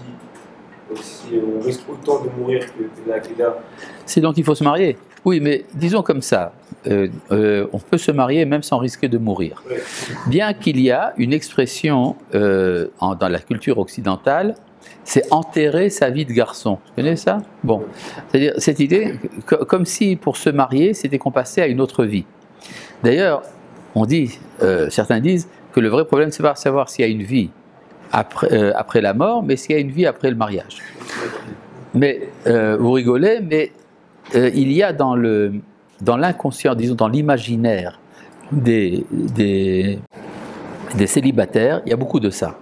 on risque autant de mourir que de la Hakeda? C'est donc il faut se marier. Oui, mais disons comme ça, on peut se marier même sans risquer de mourir. Ouais. Bien qu'il y a une expression dans la culture occidentale, c'est enterrer sa vie de garçon. Vous connaissez ça? Bon, c'est-à-dire cette idée, comme si pour se marier, c'était qu'on passait à une autre vie. D'ailleurs, on dit, certains disent que le vrai problème, c'est pas savoir s'il y a une vie après la mort, mais est-ce qu'il y a une vie après le mariage? Mais vous rigolez, mais il y a dans l'inconscient, disons dans l'imaginaire des célibataires, il y a beaucoup de ça.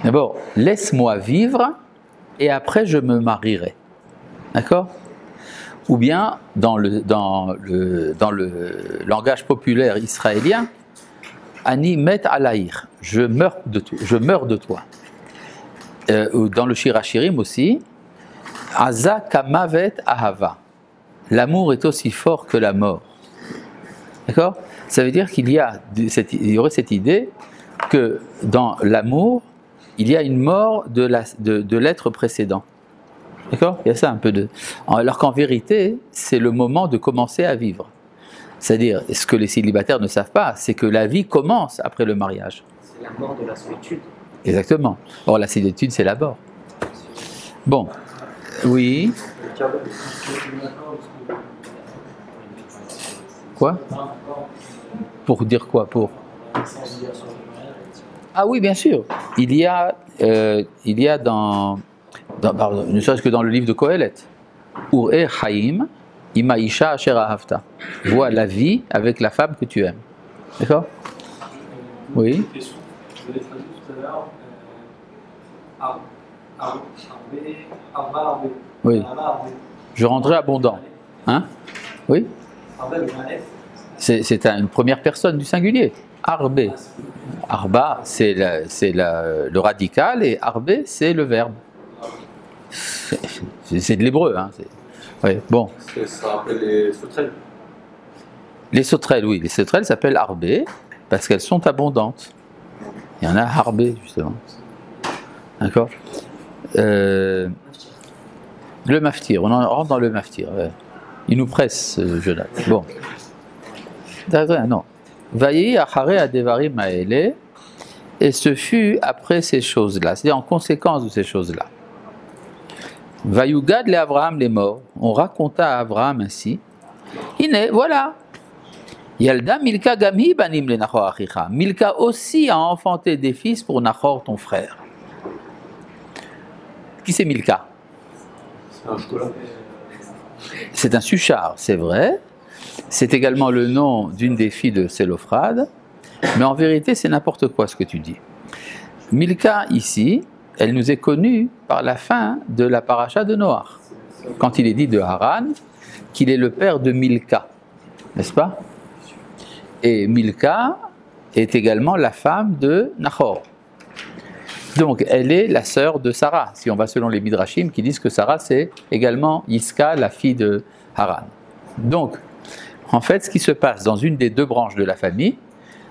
D'abord, laisse-moi vivre et après je me marierai. D'accord? Ou bien dans le langage populaire israélien, Ani met alaïr, je meurs de toi. Ou dans le Shir HaShirim aussi, Aza kamavet ahava, l'amour est aussi fort que la mort. D'accord? Ça veut dire qu'il y aurait cette idée que dans l'amour, il y a une mort de l'être précédent. D'accord? Il y a ça un peu de... Alors qu'en vérité, c'est le moment de commencer à vivre. C'est-à-dire, ce que les célibataires ne savent pas, c'est que la vie commence après le mariage. C'est la mort de la solitude. Exactement. Or, la solitude, c'est la mort. Bon. Oui. Quoi? Pour dire quoi? Ah oui, bien sûr. Il y a ne serait-ce que dans le livre de Kohelet, Ur-e Chaim, Ima Isha Asher Ahavta. Vois la vie avec la femme que tu aimes. D'accord? Oui. Je l'ai traduit tout à l'heure. Oui. Je rendrai abondant. Hein? Oui? C'est une première personne du singulier. Arbe. Arba, c'est le radical et arbe, c'est le verbe. C'est de l'hébreu. Hein. Ouais, bon. Ça rappelle les sauterelles. Les sauterelles, oui. Les sauterelles s'appellent arbé parce qu'elles sont abondantes. Il y en a arbé, justement. D'accord? Le maftir, on rentre dans le maftir. Ouais. Il nous presse, ce jeune homme. Bon. Non. Vayi achare adevarim maele, et ce fut après ces choses-là, c'est-à-dire en conséquence de ces choses-là. Vayugad le Abraham les morts. On raconta à Abraham ainsi. Iné, voilà. Yalda Milka Gamhi banim le Nachor achicha. Milka aussi a enfanté des fils pour Nachor ton frère. Qui c'est Milka? C'est un suchar, c'est vrai. C'est également le nom d'une des filles de Sélophrade. Mais en vérité, c'est n'importe quoi ce que tu dis. Milka, ici, elle nous est connue par la fin de la paracha de Noach. Quand il est dit de Haran qu'il est le père de Milka. N'est-ce pas? Et Milka est également la femme de Nachor. Donc, elle est la sœur de Sarah, si on va selon les Midrashim qui disent que Sarah, c'est également Yiska, la fille de Haran. Donc, en fait, ce qui se passe dans une des deux branches de la famille,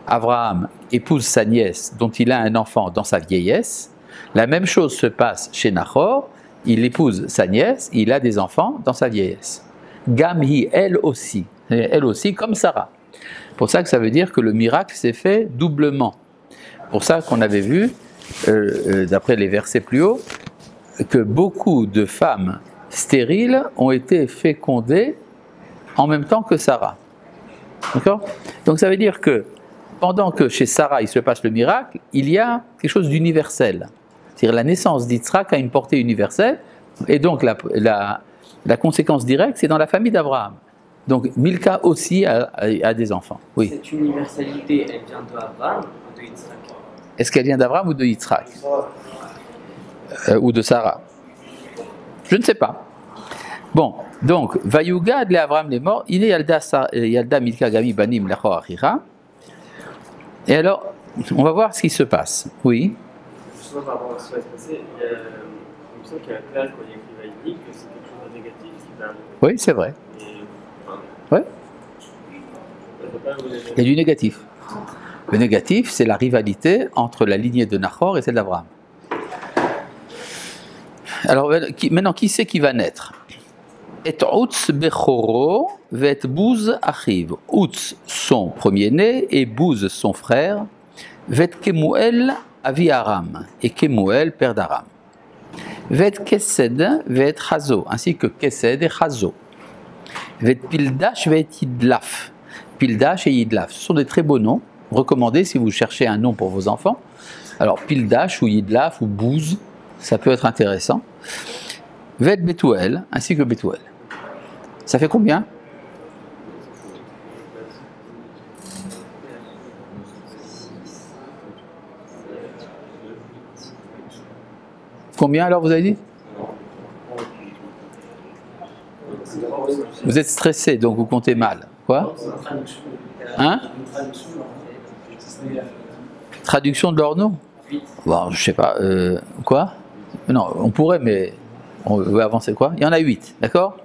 Abraham épouse sa nièce dont il a un enfant dans sa vieillesse. La même chose se passe chez Nachor, il épouse sa nièce, il a des enfants dans sa vieillesse. Gamhi, elle aussi comme Sarah. Pour ça que ça veut dire que le miracle s'est fait doublement. Pour ça qu'on avait vu, d'après les versets plus haut, que beaucoup de femmes stériles ont été fécondées en même temps que Sarah. D'accord? Donc ça veut dire que pendant que chez Sarah il se passe le miracle, il y a quelque chose d'universel. C'est-à-dire la naissance d'Yitzhak a une portée universelle, et donc la conséquence directe, c'est dans la famille d'Abraham. Donc Milka aussi a des enfants. Oui. Cette universalité, elle vient de Abraham ou de Yitzhak? Est-ce qu'elle vient d'Abraham ou de Yitzhak? Ou de Sarah? Je ne sais pas. Bon, donc, Vayugad le Abraham les morts, il est Yalda Milka Gami Banim Lechor Achira. Et alors, on va voir ce qui se passe. Oui. Justement, par rapport à ce qui va se passer, il me semble qu'il y a un clair quand il y a écrit Vaïdi que c'est quelque chose de négatif qui va arriver. Oui, c'est vrai. Ouais. Il y a du négatif. Le négatif, c'est la rivalité entre la lignée de Nachor et celle d'Abraham. Alors, maintenant, qui c'est qui va naître? Et Outz Bechoro vet Bouz Achiv. Outz, son premier-né, et Bouz, son frère, vet Kemuel Avi Aram, et Kemuel, père d'Aram. Vet Kesed vet Chazo, ainsi que Kesed et Chazo. Vet Pildash vet Yidlaf. Pildash et Yidlaf, ce sont des très beaux noms, recommandés si vous cherchez un nom pour vos enfants. Alors, Pildash ou Yidlaf ou Bouz, ça peut être intéressant. Vet Betouel, ainsi que Betouel. Ça fait combien? Combien alors vous avez dit? Vous êtes stressé, donc vous comptez mal. Quoi? Hein? Traduction de leur nom? Bon, je sais pas. Quoi? Non, on pourrait, mais on veut avancer quoi? Il y en a 8, d'accord?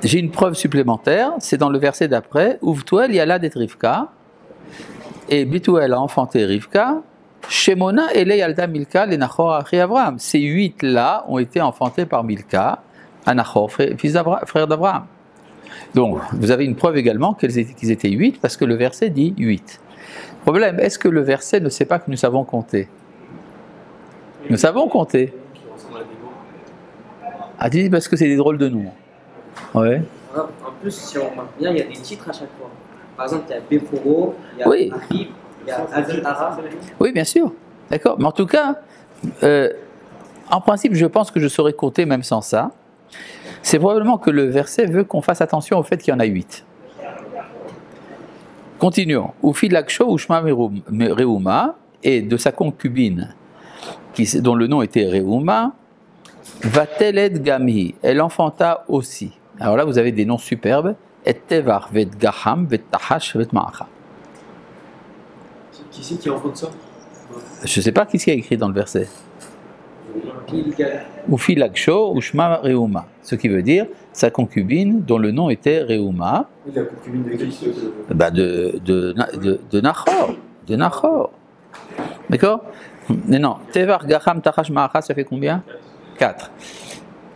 J'ai une preuve supplémentaire, c'est dans le verset d'après. Uvtuel Yalad et Rivka, et Bituel a enfanté Rivka. Shemona Ele Yalda Milka le Nachor Achi Avraham. Ces 8 là ont été enfantés par Milka, à Nachor, frère d'Avraham. Donc, vous avez une preuve également qu'ils étaient 8, parce que le verset dit 8. Problème, est-ce que le verset ne sait pas que nous savons compter? Nous savons compter. Ah, tu dis parce que c'est des drôles de noms. Ouais. En plus, si on remarque bien, il y a des titres à chaque fois. Par exemple, il y a Bechoro, il y a Oui. Arib, il y a Avi Ara. Oui, bien sûr. D'accord. Mais en tout cas, en principe, je pense que je saurais compter même sans ça. C'est probablement que le verset veut qu'on fasse attention au fait qu'il y en a 8. Continuons. Ufi Laksho Ushma Reuma, et de sa concubine, dont le nom était Reuma, Vateled Gamhi, elle enfanta aussi. Alors là, vous avez des noms superbes. Et Tevar, Vet Gaham, Vet Tahash, Vet Maacha. Qui c'est qui enfante ça? Je ne sais pas qui a écrit dans le verset. Gilgal. Ufi Laksho Ushma Reuma, ce qui veut dire sa concubine dont le nom était Reuma. La concubine de qui? Bah de Nachor. De Nachor. D'accord? Mais non. Tevar, Gaham, Tahash, Maacha, ça fait combien? 4.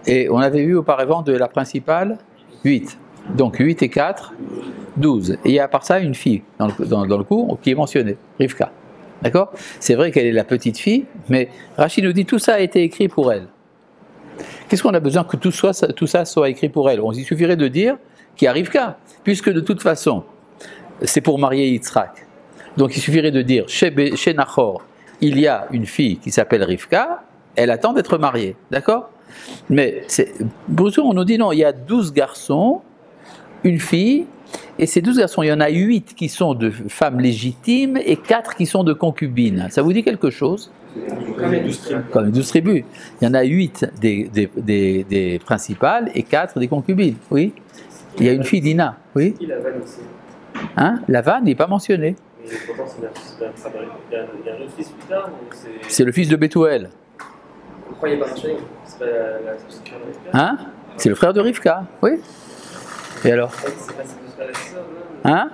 Et on avait vu auparavant de la principale 8. Donc 8 et 4, 12. Et il y a à part ça une fille dans le cours qui est mentionnée, Rivka. D'accord? C'est vrai qu'elle est la petite fille, mais Rachid nous dit tout ça a été écrit pour elle. Qu'est-ce qu'on a besoin que tout ça soit écrit pour elle? Il suffirait de dire qu'il y a Rivka, puisque de toute façon, c'est pour marier Yitzhak. Donc il suffirait de dire chez Nachor, il y a une fille qui s'appelle Rivka, elle attend d'être mariée. D'accord? Mais Bruxelles, on nous dit non, il y a 12 garçons, une fille, et ces 12 garçons, il y en a 8 qui sont de femmes légitimes et 4 qui sont de concubines. Ça vous dit quelque chose? Comme les 12 tribus. Il y en a 8 des principales et 4 des concubines. Oui. Il y a une fille Dina. Oui. Hein? Lavan n'est pas mentionné. C'est le fils de Bethuel. Pourquoi il n'est pas mentionné? C'est pas Hein? C'est le frère de Rivka. Oui. Et alors? Hein?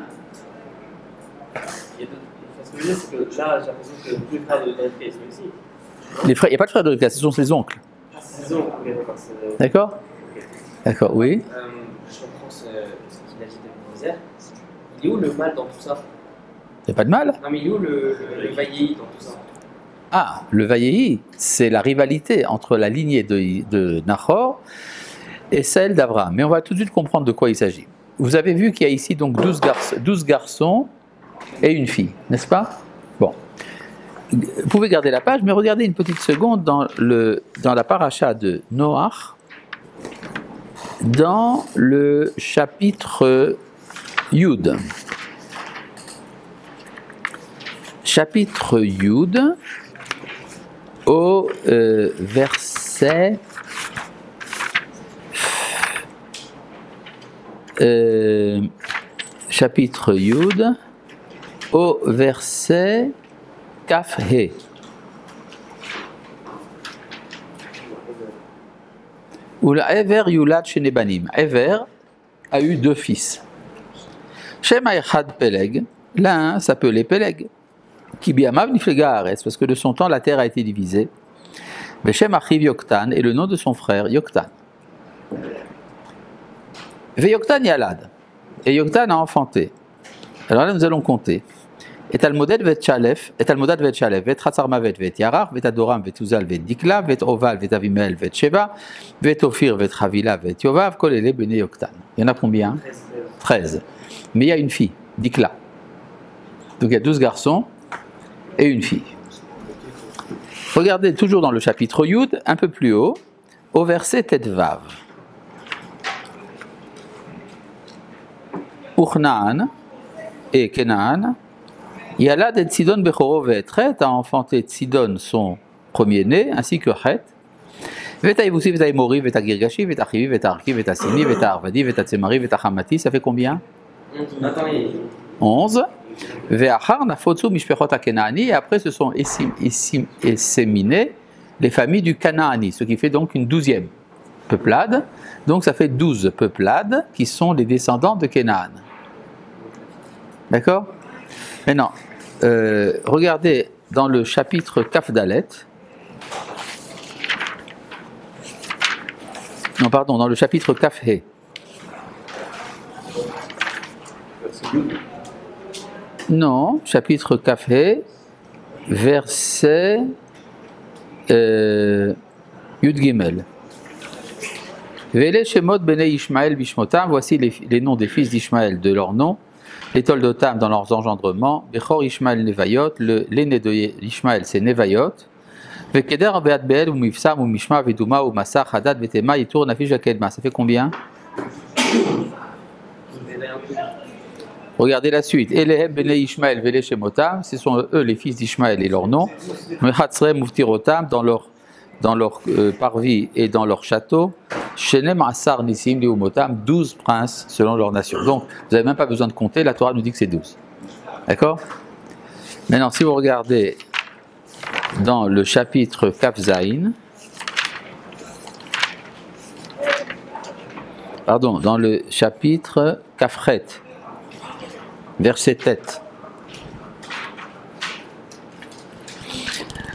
Ce que je veux dire, c'est que là, j'ai l'impression que tous les frères de Rivka sont ici. Il n'y a pas de frère de Rivka, ce sont ses oncles. Ses oncles, ok, d'accord. D'accord? D'accord, oui. Je reprends ce qu'il a dit de Moser. Il est où le mal dans tout ça? Il n'y a pas de mal. Non, mais il est où le Vaillei dans tout ça? Ah, le Vaillei, c'est la rivalité entre la lignée de Nachor et celle d'Abraham. Mais on va tout de suite comprendre de quoi il s'agit. Vous avez vu qu'il y a ici donc 12 garçons et une fille, n'est-ce pas? Bon. Vous pouvez garder la page, mais regardez une petite seconde dans la paracha de Noach, dans le chapitre Yud. Chapitre Yud, au verset chapitre Yud, au verset Kaf He. Oula Ever Yulad Shenebanim. Ever a eu 2 fils. Shem Echad Peleg. L'un s'appelait Peleg. Qui biamav niflega haaretz, parce que de son temps la terre a été divisée. Veshem achiv Yoktan, et le nom de son frère Yoktan. Ve Yoktan Yalad, et Yoktan a enfanté. Alors là nous allons compter. Et Almodad vet Chalef, vet Chatzarmavet vet Yarar, vet Adoram vet Uzal vet Dikla, vet Oval vet Avimel vet Sheba, vet Ophir vet Havila vet Yovav, kolele bene Yoktan. Il y en a combien? 13. Mais il y a une fille, Dikla. Donc il y a 12 garçons et une fille. Regardez toujours dans le chapitre Yud, un peu plus haut, au verset Tetvav. Uchnaan et Kenaan, Yalad et Sidon Bechoro ve'etret a enfanté Sidon son premier-né, ainsi que Het. Veta Ivusi, Veta Imori, Veta Girgashi, Veta Chivi, Veta Arki, Veta Sini, Veta Arvadi, Veta Tsemari, Veta Hamati, ça fait combien? 11. Ve'achar nafotsu mishpechot ha-Kenaani, et après se sont esséminées les familles du Canaani, ce qui fait donc une 12e peuplade. Donc ça fait 12 peuplades qui sont les descendants de Canaan. D'accord? Maintenant, regardez dans le chapitre Kaf Dalet. Non, pardon, dans le chapitre Kaf He. Non, chapitre Kaf He, verset Yud Gimel. Vele Shemot Bene Ishmael Bishmotam, voici les noms des fils d'Ishmaël de leurs noms, les Toldotam dans leurs engendrements, Bechor Ishmael Nevayot, l'aîné de Ishmaël c'est Nevayot, Vekeder Beat Beel, ou Mifsam, ou Mishma, Veduma, ou Massa, Hadad, Vetema, Yitour, Nafish, Jakelma, ça fait combien? Regardez la suite. Elehem Bene Ishmael Vele Shemotam, ce sont eux les fils d'Ishmaël et leurs noms, Mechatzre Muftirotam dans leur parvis et dans leur château, Shenem Asar Nissim Leumotam, 12 princes selon leur nation. Donc, vous n'avez même pas besoin de compter, la Torah nous dit que c'est 12. D'accord? Maintenant, si vous regardez dans le chapitre Kaf Zayin, pardon, dans le chapitre Kafret, verset tête.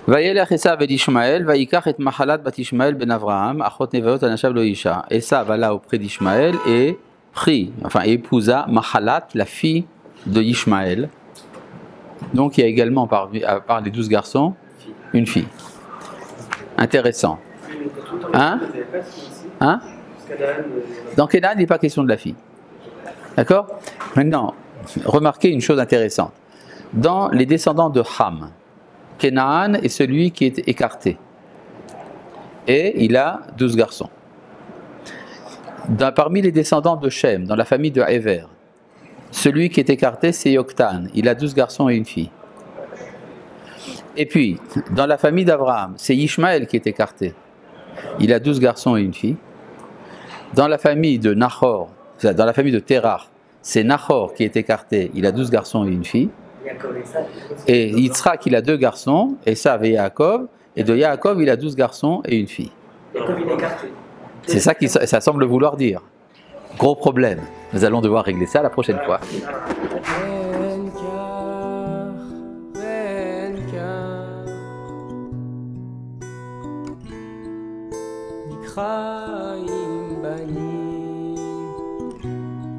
Vayelech Esav et Ishmael, Vayikach et Mahalat bat Ishmael ben Avraham, Achot Nevayot anashav lo Isha. Esav alla auprès d'Ishmael et prit, enfin épousa Mahalat, la fille de Ishmael. Donc il y a également par les 12 garçons, une fille. Intéressant. Hein? Hein? Dans Canaan, il n'est pas question de la fille. D'accord? Maintenant, remarquez une chose intéressante. Dans les descendants de Ham, Canaan est celui qui est écarté. Et il a 12 garçons. Parmi les descendants de Shem, dans la famille de Hever, celui qui est écarté, c'est Yoktan. Il a 12 garçons et une fille. Et puis, dans la famille d'Abraham, c'est Ishmaël qui est écarté. Il a 12 garçons et une fille. Dans la famille de Nahor, dans la famille de Terah, c'est Nahor qui est écarté. Il a 12 garçons et une fille. Et Yitzhak, il a 2 garçons, Esav et Yaakov. Et de Yaakov, il a 12 garçons et une fille. Yaakov, il est écarté. C'est ça que ça semble vouloir dire. Gros problème. Nous allons devoir régler ça la prochaine fois. חיים בנים